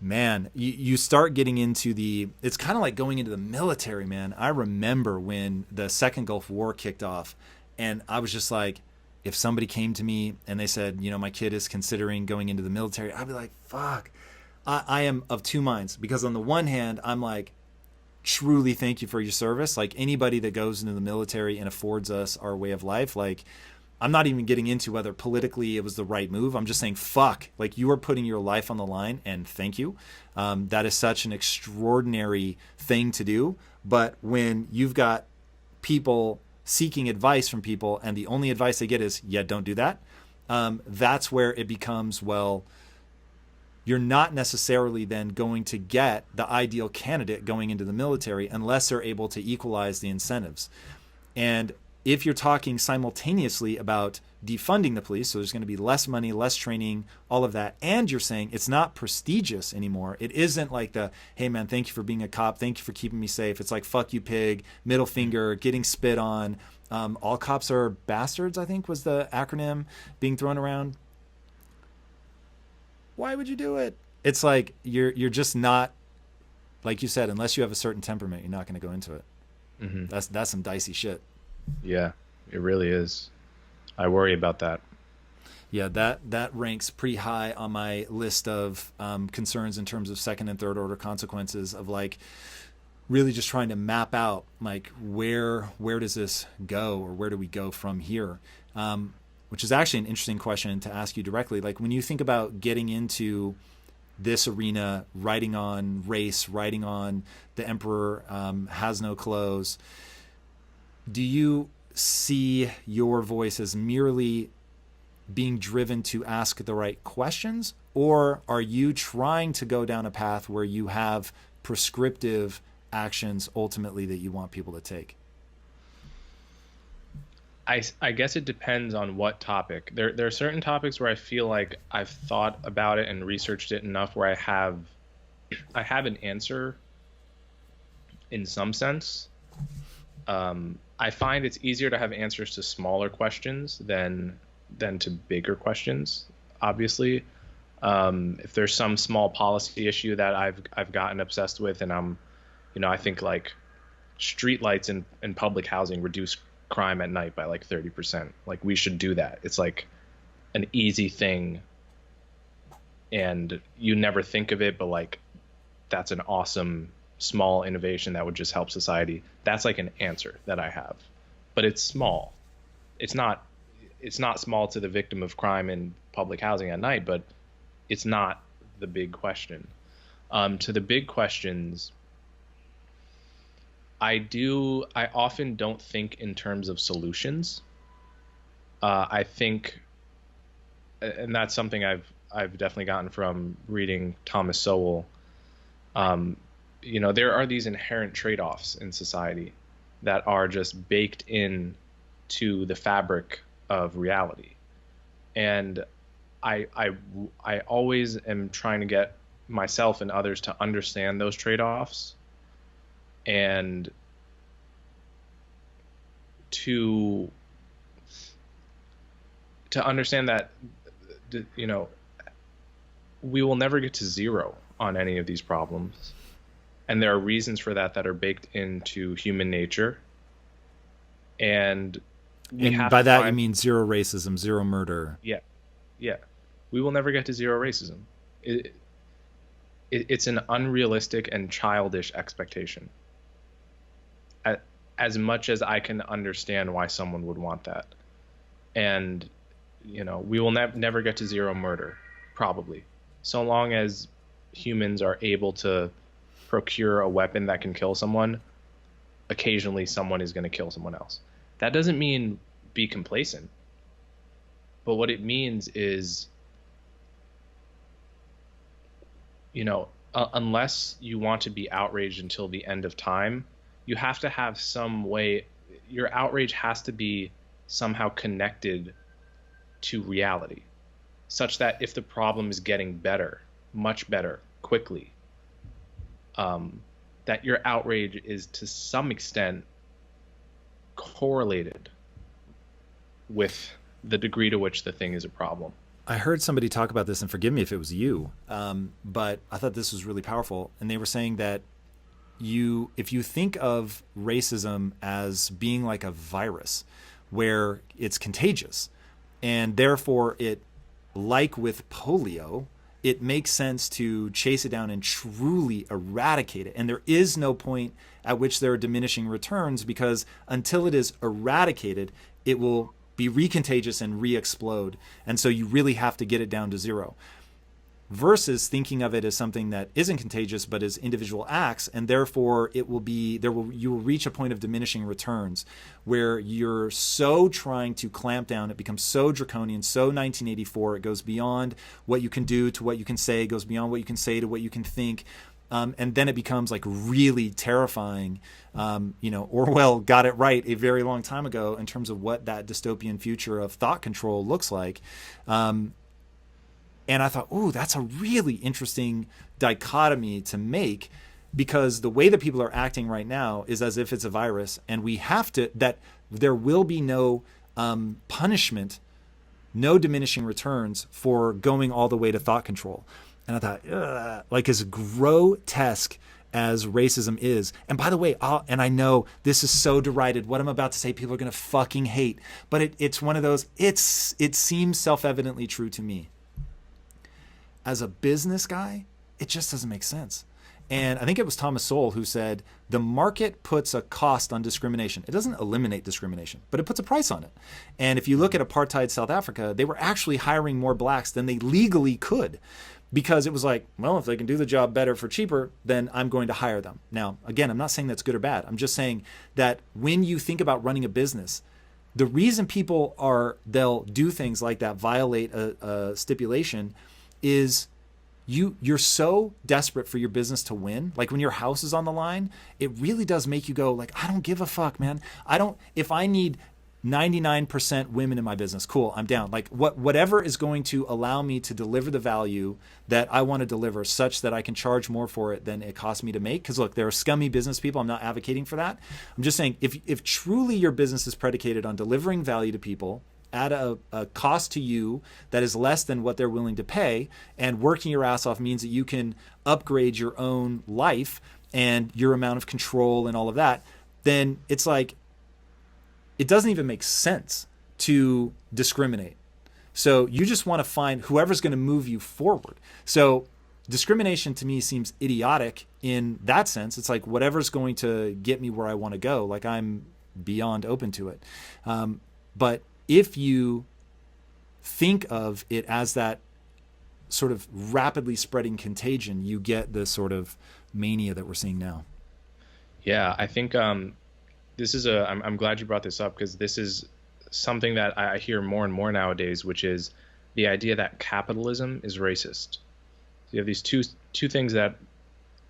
man, you start getting into it's kind of like going into the military, man. I remember when the second Gulf War kicked off, and I was just like, if somebody came to me and they said, my kid is considering going into the military, I'd be like, fuck. I am of two minds, because on the one hand, I'm like, truly thank you for your service. Like, anybody that goes into the military and affords us our way of life, like, I'm not even getting into whether politically it was the right move. I'm just saying, fuck, like, you are putting your life on the line, and thank you. That is such an extraordinary thing to do. But when you've got people seeking advice from people, and the only advice they get is, yeah, don't do that. That's where it becomes, well, you're not necessarily then going to get the ideal candidate going into the military unless they're able to equalize the incentives. And if you're talking simultaneously about defunding the police, so there's going to be less money, less training, all of that, and you're saying it's not prestigious anymore. It isn't like hey man, thank you for being a cop, thank you for keeping me safe. It's like, fuck you, pig, middle finger, getting spit on. All cops are bastards, I think was the acronym being thrown around. Why would you do it? It's like, you're just not, like you said, unless you have a certain temperament, you're not going to go into it. Mm-hmm. That's some dicey shit. Yeah, it really is. I worry about that. Yeah, that ranks pretty high on my list of concerns in terms of second and third order consequences of, like, really just trying to map out, like, where does this go, or where do we go from here? Which is actually an interesting question to ask you directly. Like, when you think about getting into this arena, writing on race, writing on the emperor has no clothes, do you see your voice as merely being driven to ask the right questions, or are you trying to go down a path where you have prescriptive actions ultimately that you want people to take? I guess it depends on what topic. There are certain topics where I feel like I've thought about it and researched it enough where I have an answer in some sense. I find it's easier to have answers to smaller questions than to bigger questions, obviously. If there's some small policy issue that I've gotten obsessed with, and I think, like, streetlights in public housing reduce crime at night by like 30%. Like, we should do that. It's like an easy thing, and you never think of it, but like, that's an awesome small innovation that would just help society. That's like an answer that I have, but it's small. It's not small to the victim of crime in public housing at night, but it's not the big question. To the big questions, I often don't think in terms of solutions. I think, and that's something I've definitely gotten from reading Thomas Sowell. There are these inherent trade-offs in society that are just baked in to the fabric of reality. And I always am trying to get myself and others to understand those trade-offs, and to understand that, we will never get to zero on any of these problems. And there are reasons for that are baked into human nature. And by that you mean zero racism, zero murder. Yeah. We will never get to zero racism. It's an unrealistic and childish expectation. As much as I can understand why someone would want that. And, we will never get to zero murder, probably. So long as humans are able to procure a weapon that can kill someone, occasionally someone is going to kill someone else. That doesn't mean be complacent. But what it means is, unless you want to be outraged until the end of time, you have to have some way. Your outrage has to be somehow connected to reality, such that if the problem is getting better, much better, quickly, that your outrage is to some extent correlated with the degree to which the thing is a problem. I heard somebody talk about this, and forgive me if it was you, but I thought this was really powerful. And they were saying that if you think of racism as being like a virus where it's contagious, and therefore it, like with polio, it makes sense to chase it down and truly eradicate it. And there is no point at which there are diminishing returns, because until it is eradicated, it will be recontagious and re-explode. And so you really have to get it down to zero. Versus thinking of it as something that isn't contagious but is individual acts, and therefore you will reach a point of diminishing returns where you're so trying to clamp down, it becomes so draconian, so 1984, it goes beyond what you can do to what you can say, it goes beyond what you can say to what you can think, and then it becomes like really terrifying. Orwell got it right a very long time ago in terms of what that dystopian future of thought control looks like. And I thought, oh, that's a really interesting dichotomy to make, because the way that people are acting right now is as if it's a virus, and that there will be no punishment, no diminishing returns for going all the way to thought control. And I thought, like, as grotesque as racism is, and by the way, and I know this is so derided, what I'm about to say people are going to fucking hate, but it's one of those, it seems self-evidently true to me. As a business guy, it just doesn't make sense. And I think it was Thomas Sowell who said, the market puts a cost on discrimination. It doesn't eliminate discrimination, but it puts a price on it. And if you look at apartheid South Africa, they were actually hiring more blacks than they legally could, because it was like, well, if they can do the job better for cheaper, then I'm going to hire them. Now, again, I'm not saying that's good or bad. I'm just saying that when you think about running a business, the reason they'll do things like that, violate a stipulation, is you're so desperate for your business to win. Like when your house is on the line, it really does make you go like, I don't give a fuck, man. If I need 99% women in my business, cool, I'm down. Like whatever is going to allow me to deliver the value that I want to deliver, such that I can charge more for it than it costs me to make. Because look, there are scummy business people. I'm not advocating for that. I'm just saying, if truly your business is predicated on delivering value to people at a cost to you that is less than what they're willing to pay, and working your ass off means that you can upgrade your own life and your amount of control and all of that, then it's like, it doesn't even make sense to discriminate. So you just want to find whoever's going to move you forward. So discrimination to me seems idiotic in that sense. It's like whatever's going to get me where I want to go, like I'm beyond open to it. But if you think of it as that sort of rapidly spreading contagion, you get the sort of mania that we're seeing now. Yeah, I think this is I'm glad you brought this up, because this is something that I hear more and more nowadays, which is the idea that capitalism is racist. So you have these two things that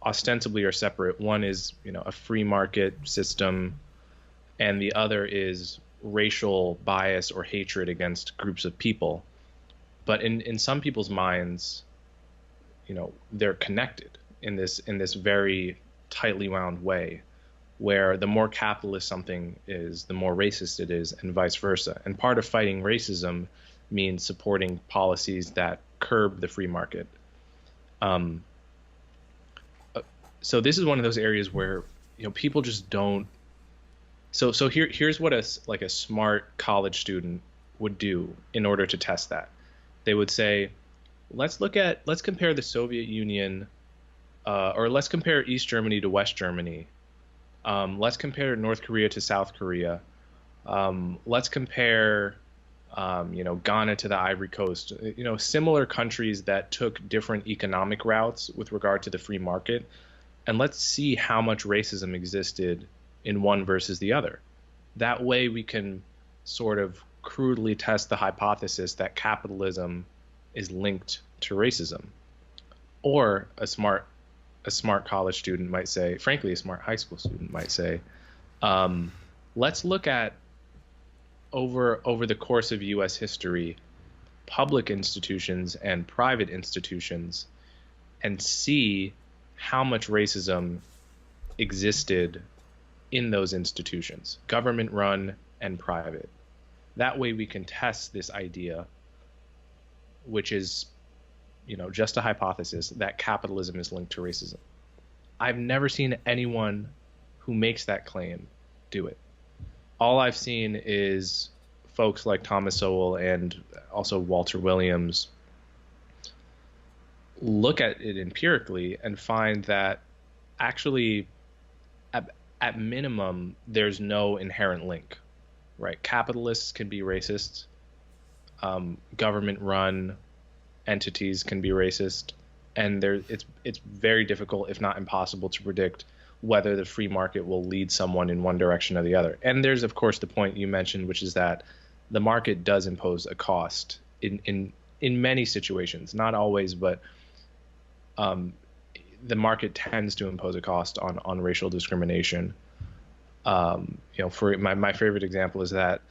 ostensibly are separate. One is, a free market system, and the other is racial bias or hatred against groups of people. But in some people's minds, they're connected in this very tightly wound way, where the more capitalist something is, the more racist it is, and vice versa. And part of fighting racism means supporting policies that curb the free market. So this is one of those areas where people just don't. So here's what a smart college student would do in order to test that. They would say, let's compare the Soviet Union, or let's compare East Germany to West Germany. Let's compare North Korea to South Korea. Let's compare, Ghana to the Ivory Coast. Similar countries that took different economic routes with regard to the free market, and let's see how much racism existed in one versus the other. That way we can sort of crudely test the hypothesis that capitalism is linked to racism. Or a smart college student might say, frankly, a smart high school student might say, let's look at over the course of U.S. history, public institutions and private institutions, and see how much racism existed in those institutions, government run and private. That way we can test this idea, which is, just a hypothesis, that capitalism is linked to racism. I've never seen anyone who makes that claim do it. All I've seen is folks like Thomas Sowell and also Walter Williams look at it empirically and find that actually, at minimum, there's no inherent link, right? Capitalists can be racist. Government-run entities can be racist, and it's very difficult, if not impossible, to predict whether the free market will lead someone in one direction or the other. And there's, of course, the point you mentioned, which is that the market does impose a cost in many situations, not always, but the market tends to impose a cost on racial discrimination. For my favorite example is that,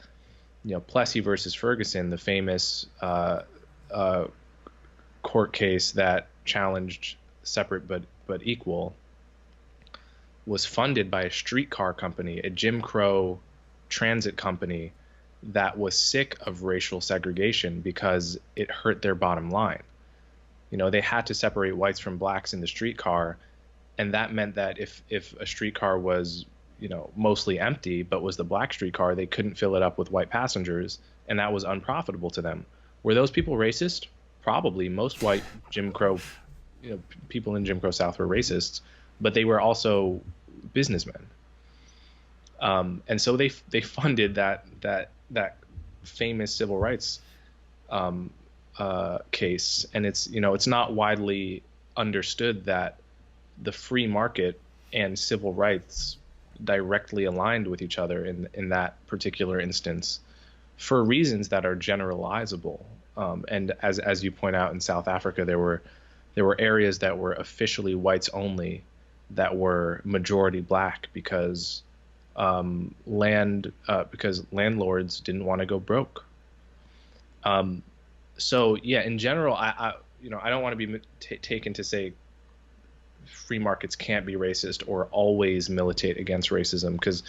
Plessy versus Ferguson, the famous court case that challenged separate but equal, was funded by a streetcar company, a Jim Crow transit company that was sick of racial segregation because it hurt their bottom line. They had to separate whites from blacks in the streetcar, and that meant that if a streetcar was, mostly empty, but was the black streetcar, they couldn't fill it up with white passengers, and that was unprofitable to them. Were those people racist? Probably. Most white Jim Crow, people in Jim Crow South were racists, but they were also businessmen. And so they funded that famous civil rights case, and it's not widely understood that the free market and civil rights directly aligned with each other in that particular instance for reasons that are generalizable. And as you point out, in South Africa, there were areas that were officially whites only that were majority black because landlords didn't want to go broke. So yeah, in general, I don't want to be taken to say free markets can't be racist or always militate against racism, because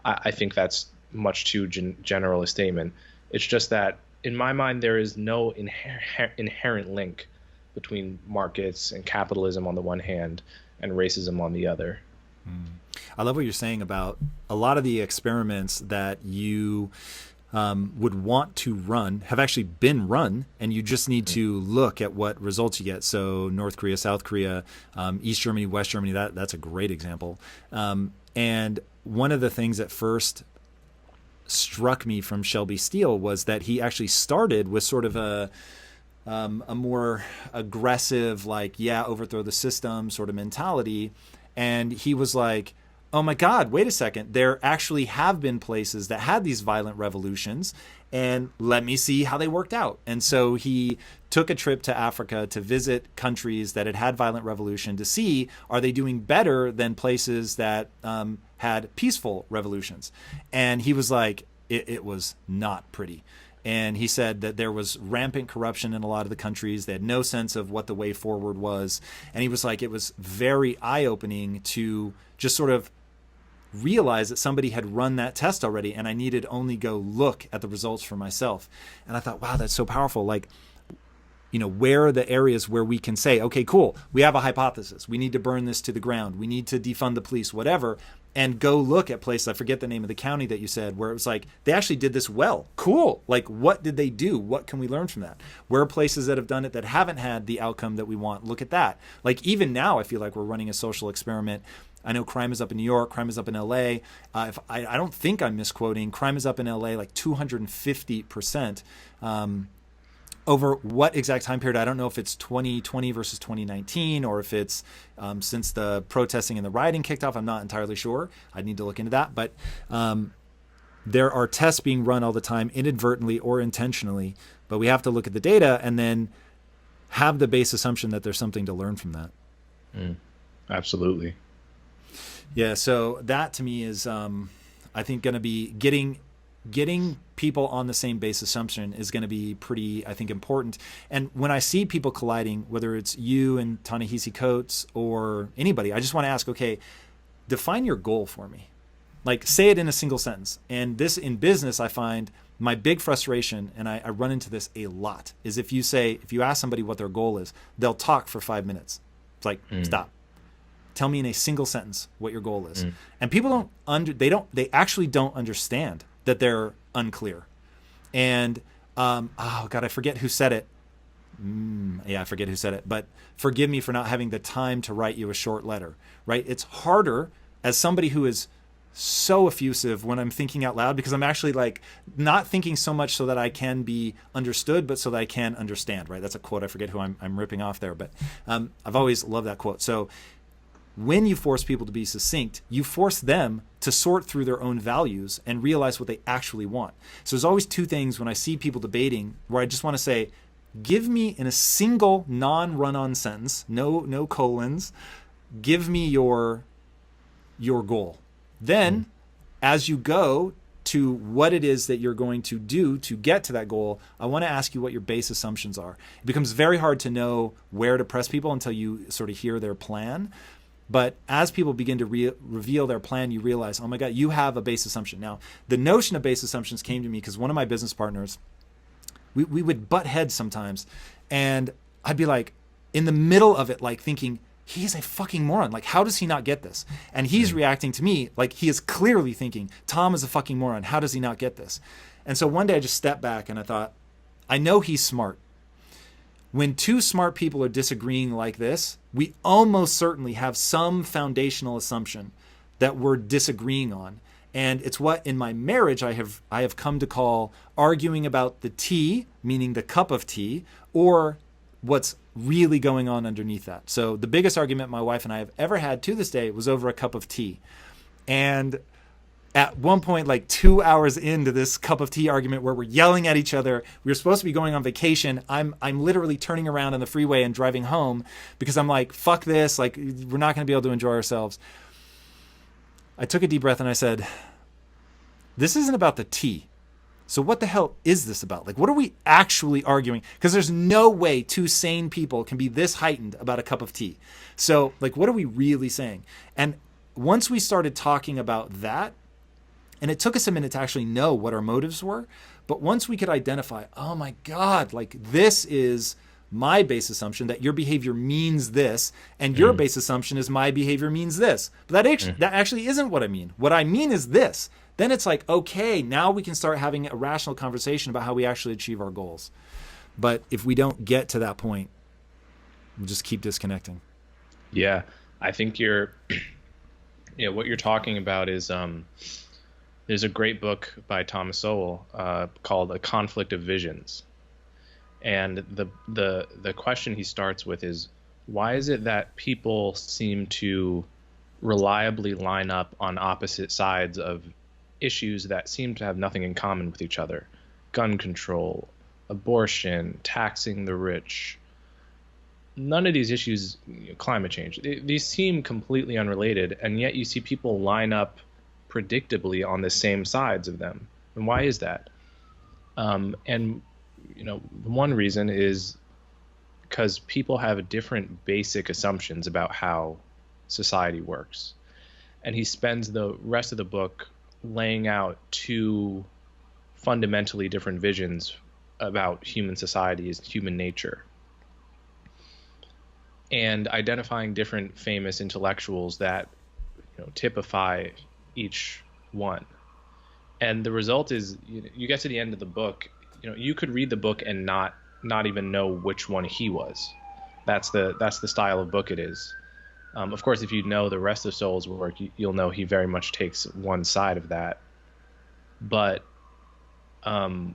I think that's much too general a statement. It's just that in my mind, there is no inherent link between markets and capitalism on the one hand and racism on the other. I love what you're saying about a lot of the experiments that you would want to run have actually been run, and you just need to look at what results you get. So North Korea, South Korea, East Germany, West Germany, that's a great example. And one of the things that first struck me from Shelby Steele was that he actually started with sort of a more aggressive, like, overthrow the system sort of mentality. And he was like, oh my God, wait a second. There actually have been places that had these violent revolutions, and let me see how they worked out. And so he took a trip to Africa to visit countries that had had violent revolution to see, are they doing better than places that had peaceful revolutions? And he was like, it was not pretty. And he said that there was rampant corruption in a lot of the countries. They had no sense of what the way forward was. And he was like, it was very eye-opening to just sort of realize that somebody had run that test already, and I needed only go look at the results for myself. And I thought, wow, that's so powerful. Like, where are the areas where we can say, okay, cool, we have a hypothesis. We need to burn this to the ground. We need to defund the police, whatever, and go look at places. I forget the name of the county that you said, where it was like, they actually did this well. Cool. Like, what did they do? What can we learn from that? Where are places that have done it that haven't had the outcome that we want? Look at that. Like, even now, I feel like we're running a social experiment. I know crime is up in New York, crime is up in LA. If I don't think I'm misquoting, crime is up in LA like 250%. Over what exact time period? I don't know if it's 2020 versus 2019, or if it's since the protesting and the rioting kicked off. I'm not entirely sure. I need to look into that. But there are tests being run all the time, inadvertently or intentionally. But we have to look at the data and then have the base assumption that there's something to learn from that. Absolutely. Yeah, so that to me is, I think, going to be getting people on the same base assumption is going to be pretty, I think, important. And when I see people colliding, whether it's you and Ta-Nehisi Coates or anybody, I just want to ask, okay, define your goal for me. Like, say it in a single sentence. And this, in business, I find my big frustration, and I run into this a lot, is if you ask somebody what their goal is, they'll talk for 5 minutes. It's like, stop. Tell me in a single sentence what your goal is. And people they actually don't understand that they're unclear. And, oh God, I forget who said it. I forget who said it, but forgive me for not having the time to write you a short letter, right? It's harder as somebody who is so effusive when I'm thinking out loud, because I'm actually like not thinking so much so that I can be understood, but so that I can understand, right? That's a quote. I forget who I'm ripping off there, but I've always loved that quote. So when you force people to be succinct, you force them to sort through their own values and realize what they actually want. So there's always two things when I see people debating where I just want to say, give me in a single non-run-on sentence, no colons, give me your goal. Then as you go to what it is that you're going to do to get to that goal, I want to ask you what your base assumptions are. It becomes very hard to know where to press people until you sort of hear their plan. But as people begin to reveal their plan, you realize, oh my God, you have a base assumption. Now, the notion of base assumptions came to me because one of my business partners, we would butt heads sometimes. And I'd be like, in the middle of it, like thinking, he's a fucking moron. Like, how does he not get this? And he's reacting to me like he is clearly thinking, Tom is a fucking moron. How does he not get this? And so one day I just stepped back and I thought, I know he's smart. When two smart people are disagreeing like this, we almost certainly have some foundational assumption that we're disagreeing on. And it's what in my marriage I have come to call arguing about the tea, meaning the cup of tea, or what's really going on underneath that. So the biggest argument my wife and I have ever had to this day was over a cup of tea. And at one point, like 2 hours into this cup of tea argument where we're yelling at each other, we were supposed to be going on vacation. I'm literally turning around on the freeway and driving home because I'm like, fuck this. Like, we're not going to be able to enjoy ourselves. I took a deep breath and I said, this isn't about the tea. So what the hell is this about? Like, what are we actually arguing? Because there's no way two sane people can be this heightened about a cup of tea. So, like, what are we really saying? And once we started talking about that, and it took us a minute to actually know what our motives were, but once we could identify, oh my God, like this is my base assumption that your behavior means this, and your base assumption is my behavior means this. But that actually isn't what I mean. What I mean is this. Then it's like, okay, now we can start having a rational conversation about how we actually achieve our goals. But if we don't get to that point, we'll just keep disconnecting. Yeah, I think what you're talking about is there's a great book by Thomas Sowell called A Conflict of Visions. And the question he starts with is, why is it that people seem to reliably line up on opposite sides of issues that seem to have nothing in common with each other? Gun control, abortion, taxing the rich. None of these issues, climate change, these seem completely unrelated, and yet you see people line up predictably on the same sides of them. And why is that? And one reason is because people have different basic assumptions about how society works. And he spends the rest of the book laying out two fundamentally different visions about human society as human nature, and identifying different famous intellectuals that typify each one. And the result is, you get to the end of the book, you could read the book and not even know which one he was. That's the style of book it is. Of course, if you know the rest of Sowell's work, you'll know he very much takes one side of that. But I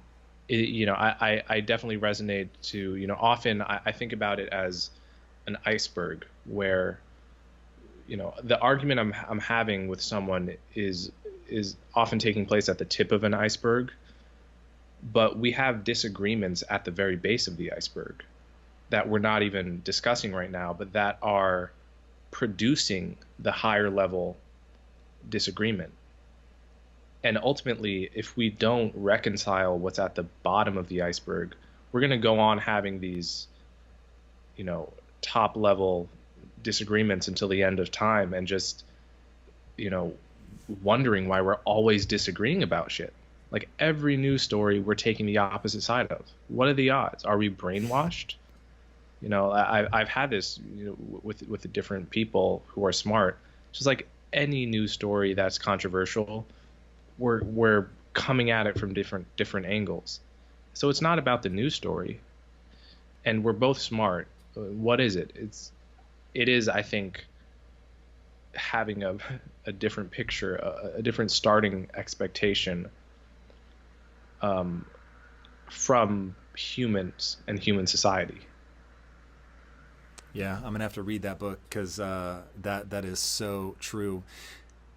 definitely resonate to, often I think about it as an iceberg where, the argument I'm having with someone is often taking place at the tip of an iceberg, but we have disagreements at the very base of the iceberg that we're not even discussing right now, but that are producing the higher level disagreement. And ultimately, if we don't reconcile what's at the bottom of the iceberg, we're going to go on having these, top level disagreements until the end of time, and just, wondering why we're always disagreeing about shit. Like every news story, we're taking the opposite side of. What are the odds? Are we brainwashed? I've had this, with the different people who are smart. Just like any news story that's controversial, we're coming at it from different angles. So it's not about the news story, and we're both smart. What is it? It is, I think, having a different picture, a different starting expectation from humans and human society. Yeah, I'm gonna have to read that book because that is so true.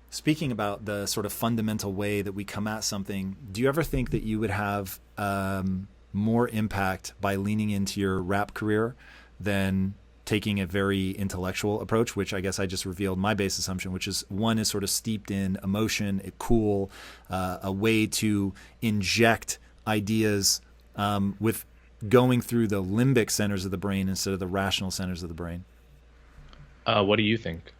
Speaking about the sort of fundamental way that we come at something, do you ever think that you would have more impact by leaning into your rap career than taking a very intellectual approach, which I guess I just revealed my base assumption, which is one is sort of steeped in emotion, cool, a way to inject ideas with going through the limbic centers of the brain instead of the rational centers of the brain? What do you think?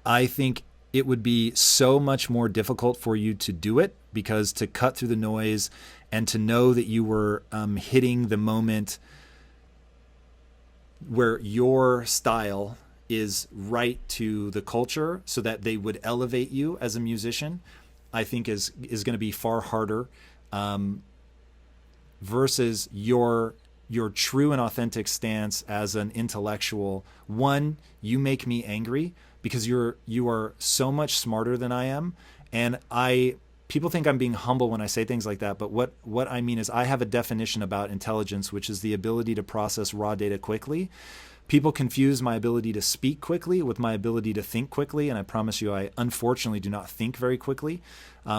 I think it would be so much more difficult for you to do it, because to cut through the noise and to know that you were hitting the moment where your style is right to the culture so that they would elevate you as a musician, I think is going to be far harder versus your true and authentic stance as an intellectual. One, you make me angry because you are so much smarter than I am, and people think I'm being humble when I say things like that, but what I mean is I have a definition about intelligence, which is the ability to process raw data quickly. People confuse my ability to speak quickly with my ability to think quickly, and I promise you I unfortunately do not think very quickly,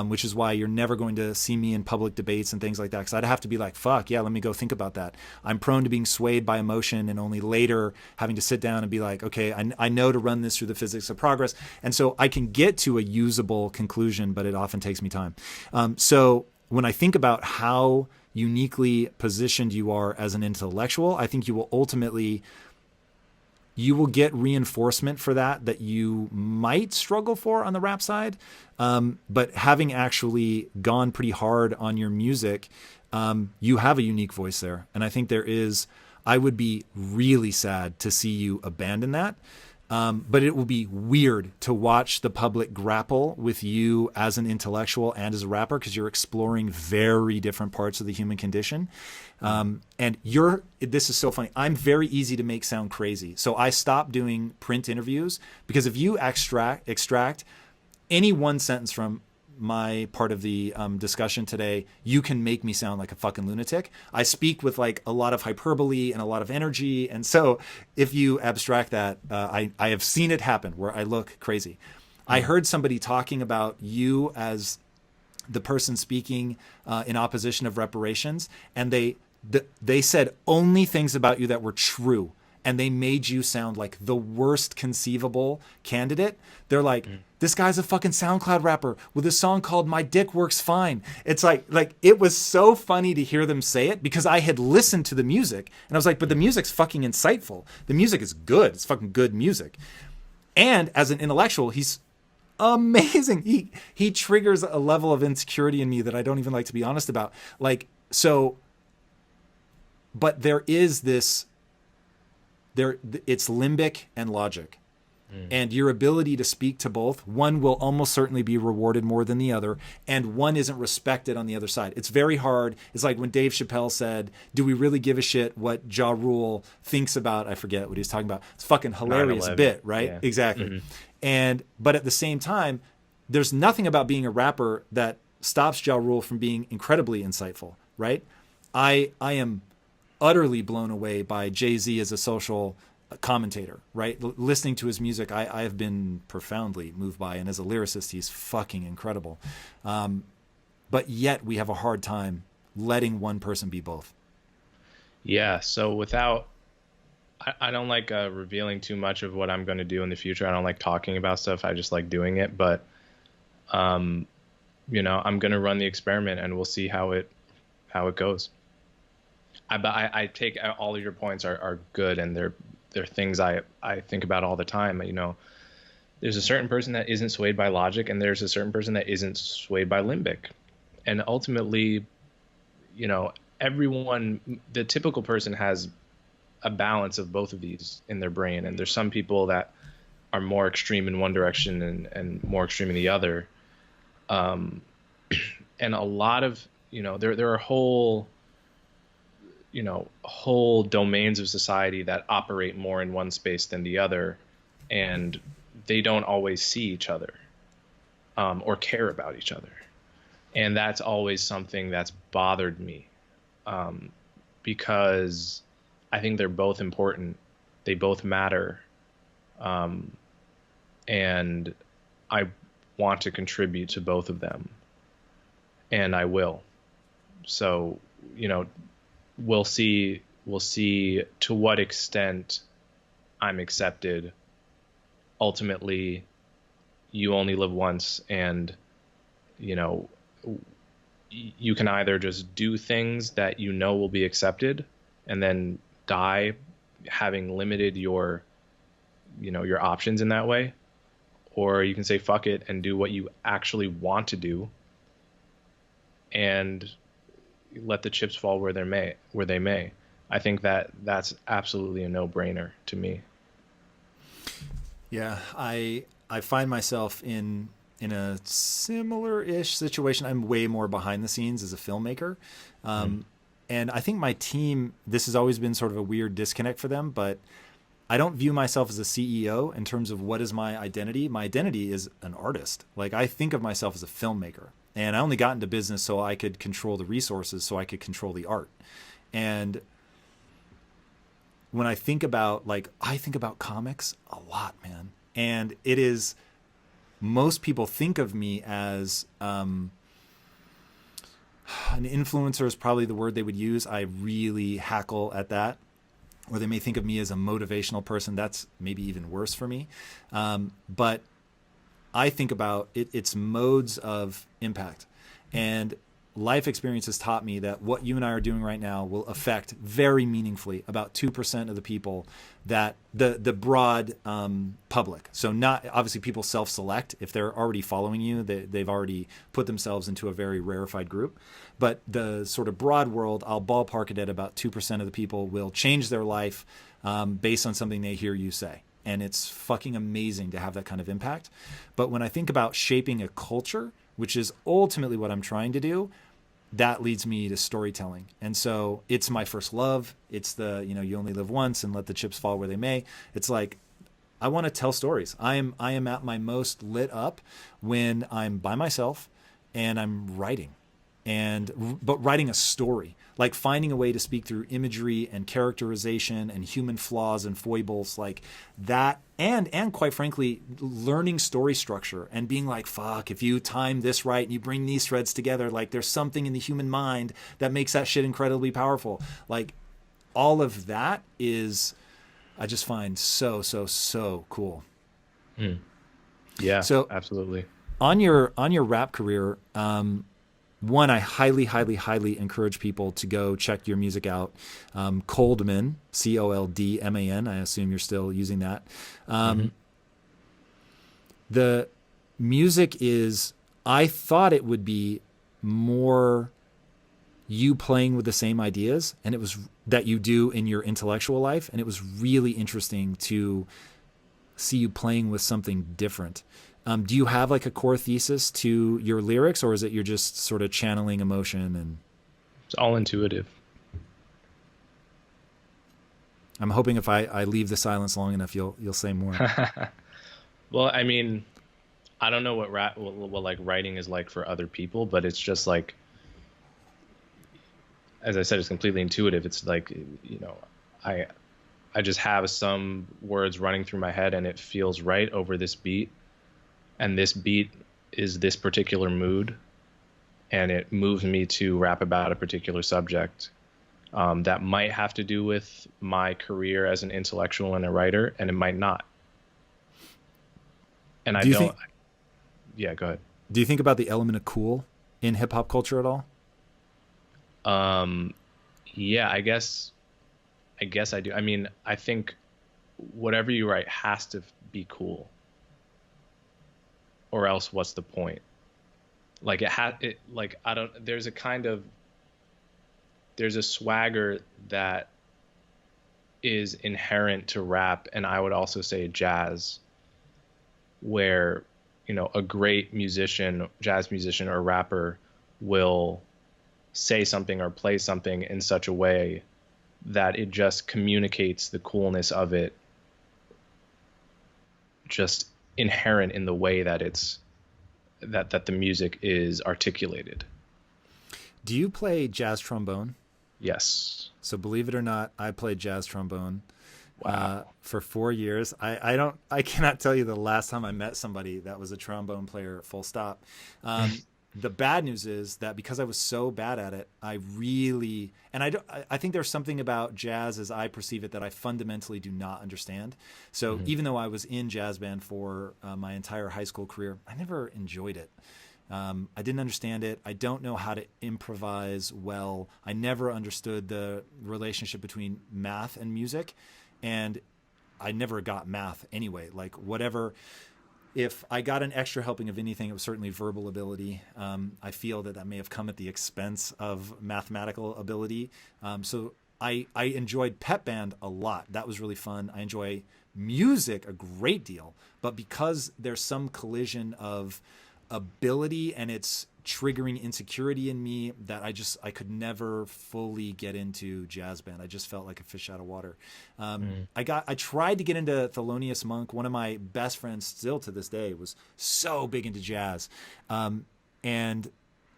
which is why you're never going to see me in public debates and things like that, because I'd have to be like, fuck, yeah, let me go think about that. I'm prone to being swayed by emotion and only later having to sit down and be like, okay, I know to run this through the physics of progress. And so I can get to a usable conclusion, but it often takes me time. So when I think about how uniquely positioned you are as an intellectual, I think you will get reinforcement for that you might struggle for on the rap side. But having actually gone pretty hard on your music, You have a unique voice there. And I think I would be really sad to see you abandon that. But it will be weird to watch the public grapple with you as an intellectual and as a rapper, because you're exploring very different parts of the human condition. And this is so funny. I'm very easy to make sound crazy. So I stopped doing print interviews, because if you extract any one sentence from my part of the discussion today, you can make me sound like a fucking lunatic. I speak with like a lot of hyperbole and a lot of energy. And so if you abstract that, I have seen it happen where I look crazy. I heard somebody talking about you as the person speaking in opposition of reparations, and they said only things about you that were true. And they made you sound like the worst conceivable candidate. They're like, this guy's a fucking SoundCloud rapper with a song called My Dick Works Fine. It's like it was so funny to hear them say it, because I had listened to the music and I was like, but the music's fucking insightful. The music is good. It's fucking good music. And as an intellectual, he's amazing. He triggers a level of insecurity in me that I don't even like to be honest about. Like, so, but there is this, it's limbic and logic, and your ability to speak to both, one will almost certainly be rewarded more than the other, and one isn't respected on the other side. It's very hard. It's like when Dave Chappelle said, do we really give a shit what Ja Rule thinks about, I forget what he was talking about. It's a fucking hilarious 9/11. bit, right? Yeah. Exactly. But at the same time, there's nothing about being a rapper that stops Ja Rule from being incredibly insightful, right? I am utterly blown away by Jay-Z as a social commentator, right? Listening to his music, I have been profoundly moved by, and as a lyricist, he's fucking incredible. But yet we have a hard time letting one person be both. Yeah. So I don't like revealing too much of what I'm going to do in the future. I don't like talking about stuff. I just like doing it. But, I'm going to run the experiment, and we'll see how it goes. I take all of your points are good, and they're things I think about all the time. There's a certain person that isn't swayed by logic, and there's a certain person that isn't swayed by limbic. And ultimately, everyone, the typical person has a balance of both of these in their brain. And there's some people that are more extreme in one direction and more extreme in the other. And a lot of, there are whole domains of society that operate more in one space than the other, and they don't always see each other or care about each other. And that's always something that's bothered me, because I think they're both important. They both matter. And I want to contribute to both of them, and I will. So, we'll see to what extent I'm accepted. Ultimately, you only live once, and you can either just do things that will be accepted and then die having limited your options in that way, or you can say fuck it and do what you actually want to do and let the chips fall where they may. I think that's absolutely a no-brainer to me. Yeah, I find myself in a similar-ish situation. I'm way more behind the scenes as a filmmaker. And I think my team, this has always been sort of a weird disconnect for them, but I don't view myself as a CEO in terms of what is my identity. My identity is an artist. Like, I think of myself as a filmmaker. And I only got into business so I could control the resources, so I could control the art. And when I think about comics a lot, man. And it is, most people think of me as an influencer is probably the word they would use. I really hackle at that. Or they may think of me as a motivational person. That's maybe even worse for me. But I think about its modes of impact. And life experience has taught me that what you and I are doing right now will affect very meaningfully about 2% of the people, that the broad public. So not obviously people self-select if they're already following you, they've already put themselves into a very rarefied group. But the sort of broad world, I'll ballpark it at about 2% of the people will change their life based on something they hear you say. And it's fucking amazing to have that kind of impact. But when I think about shaping a culture, which is ultimately what I'm trying to do, that leads me to storytelling. And so it's my first love. It's the, you only live once and let the chips fall where they may. It's like, I want to tell stories. I am at my most lit up when I'm by myself and I'm writing. But writing a story, like finding a way to speak through imagery and characterization and human flaws and foibles like that. And quite frankly, learning story structure and being like, fuck, if you time this right and you bring these threads together, like there's something in the human mind that makes that shit incredibly powerful. Like all of that is, I just find so cool. Yeah, so absolutely. On your rap career, one, I highly, highly, highly encourage people to go check your music out. Coleman, Coldman. I assume you're still using that. The music is, I thought it would be more you playing with the same ideas, and it was that you do in your intellectual life. And it was really interesting to see you playing with something different. Do you have like a core thesis to your lyrics, or is it you're just sort of channeling emotion? And it's all intuitive. I'm hoping if I leave the silence long enough, you'll say more. Well, I mean, I don't know what like writing is like for other people, but it's just like, as I said, it's completely intuitive. It's like, I just have some words running through my head and it feels right over this beat. And this beat is this particular mood, and it moves me to rap about a particular subject that might have to do with my career as an intellectual and a writer, and it might not. And yeah, go ahead. Do you think about the element of cool in hip hop culture at all? Yeah, I guess I do. I mean, I think whatever you write has to be cool. Or else what's the point? Like there's a swagger that is inherent to rap, and I would also say jazz, where, a great musician, jazz musician or rapper will say something or play something in such a way that it just communicates the coolness of it, just inherent in the way that that the music is articulated. Do you play jazz trombone? Yes. So believe it or not, I played jazz trombone. Wow. For 4 years. I cannot tell you the last time I met somebody that was a trombone player, full stop. The bad news is that because I was so bad at it, I think there's something about jazz as I perceive it that I fundamentally do not understand. So even though I was in jazz band for my entire high school career, I never enjoyed it. I didn't understand it. I don't know how to improvise well. I never understood the relationship between math and music, and I never got math anyway. Like whatever. If I got an extra helping of anything, it was certainly verbal ability. I feel that may have come at the expense of mathematical ability. So I enjoyed pep band a lot. That was really fun. I enjoy music a great deal. But because there's some collision of ability and it's triggering insecurity in me, that I could never fully get into jazz band. I just felt like a fish out of water. I tried to get into Thelonious Monk. One of my best friends still to this day was so big into jazz. And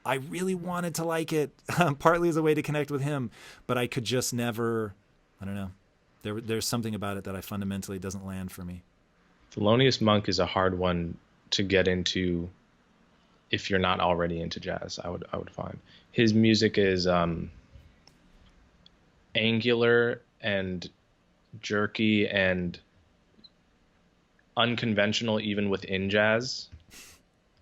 I really wanted to like it, partly as a way to connect with him, but I could just never, I don't know. There's something about it that I fundamentally doesn't land for me. Thelonious Monk is a hard one to get into if you're not already into jazz. I would find his music is angular and jerky and unconventional even within jazz.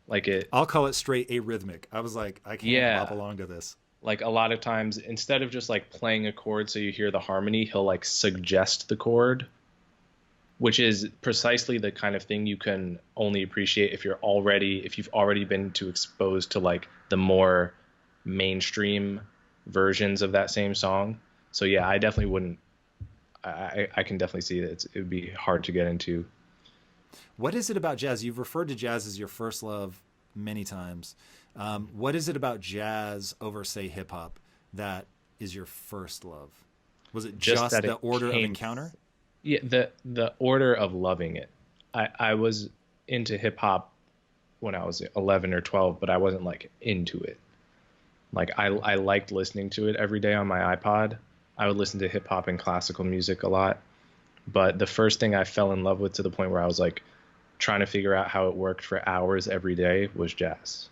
Like it, I'll call it straight arrhythmic. I was like, I can't bop along to this. like a lot of times, instead of just like playing a chord so you hear the harmony, he'll like suggest the chord, which is precisely the kind of thing you can only appreciate if you've already been exposed to like the more mainstream versions of that same song. So yeah, I definitely wouldn't. I can definitely see that it would be hard to get into. What is it about jazz? You've referred to jazz as your first love many times. What is it about jazz over, say, hip hop that is your first love? Was it just the order of encounter? Yeah, the order of loving it. I was into hip hop when I was 11 or 12, but I wasn't like into it. Like I liked listening to it every day on my iPod. I would listen to hip hop and classical music a lot. But the first thing I fell in love with, to the point where I was like trying to figure out how it worked for hours every day, was jazz.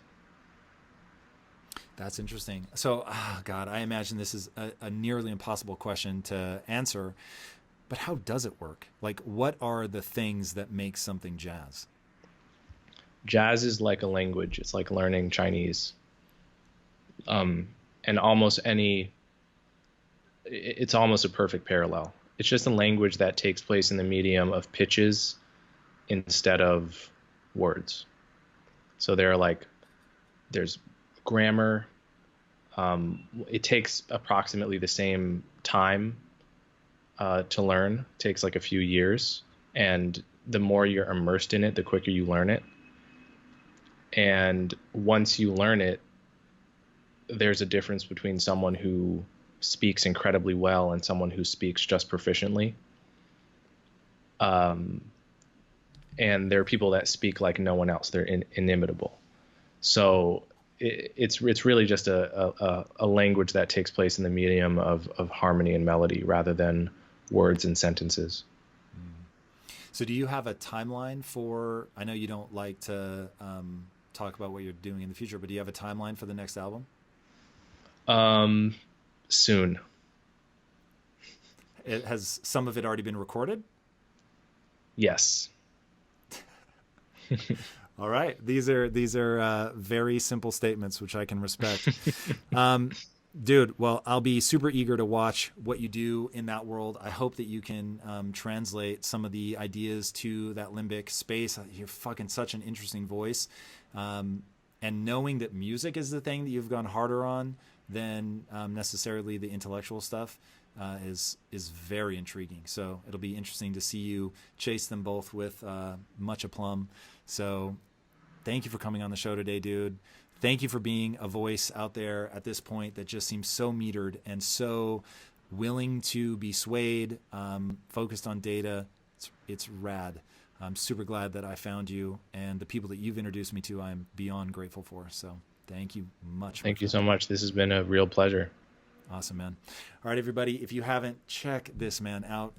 That's interesting. So, God, I imagine this is a nearly impossible question to answer, but how does it work? Like, what are the things that make something jazz? Jazz is like a language. It's like learning Chinese. And it's almost a perfect parallel. It's just a language that takes place in the medium of pitches instead of words. So there's grammar. It takes approximately the same time to learn. It takes like a few years. And the more you're immersed in it, the quicker you learn it. And once you learn it, there's a difference between someone who speaks incredibly well and someone who speaks just proficiently. And there are people that speak like no one else. They're inimitable. So it's really just a language that takes place in the medium of harmony and melody rather than words and sentences. So do you have a timeline for, I know you don't like to talk about what you're doing in the future, but do you have a timeline for the next album? Soon. Has some of it already been recorded? Yes. All right. These are very simple statements, which I can respect. Dude, well, I'll be super eager to watch what you do in that world. I hope that you can translate some of the ideas to that limbic space. You're fucking such an interesting voice. And knowing that music is the thing that you've gone harder on than necessarily the intellectual stuff is very intriguing. So it'll be interesting to see you chase them both with much aplomb. So thank you for coming on the show today, dude. Thank you for being a voice out there at this point that just seems so metered and so willing to be swayed, focused on data. It's rad. I'm super glad that I found you, and the people that you've introduced me to, I'm beyond grateful for. So thank you much. Thank you so much. This has been a real pleasure. Awesome, man. All right, everybody, if you haven't, check this man out.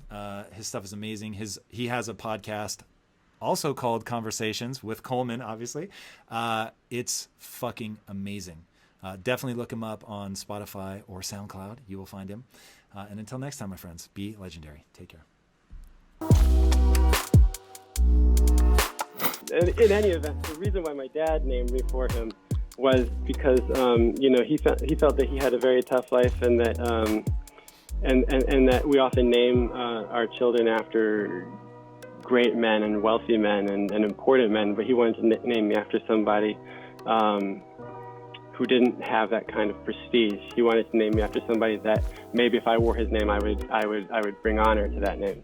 His stuff is amazing. He has a podcast also called Conversations with Coleman, obviously. It's fucking amazing. Definitely look him up on Spotify or SoundCloud. You will find him. And until next time, my friends, be legendary. Take care. In any event, the reason why my dad named me for him was because he felt that he had a very tough life, and that and that we often name our children after great men and wealthy men and important men, but he wanted to name me after somebody who didn't have that kind of prestige. He wanted to name me after somebody that maybe if I wore his name, I would bring honor to that name.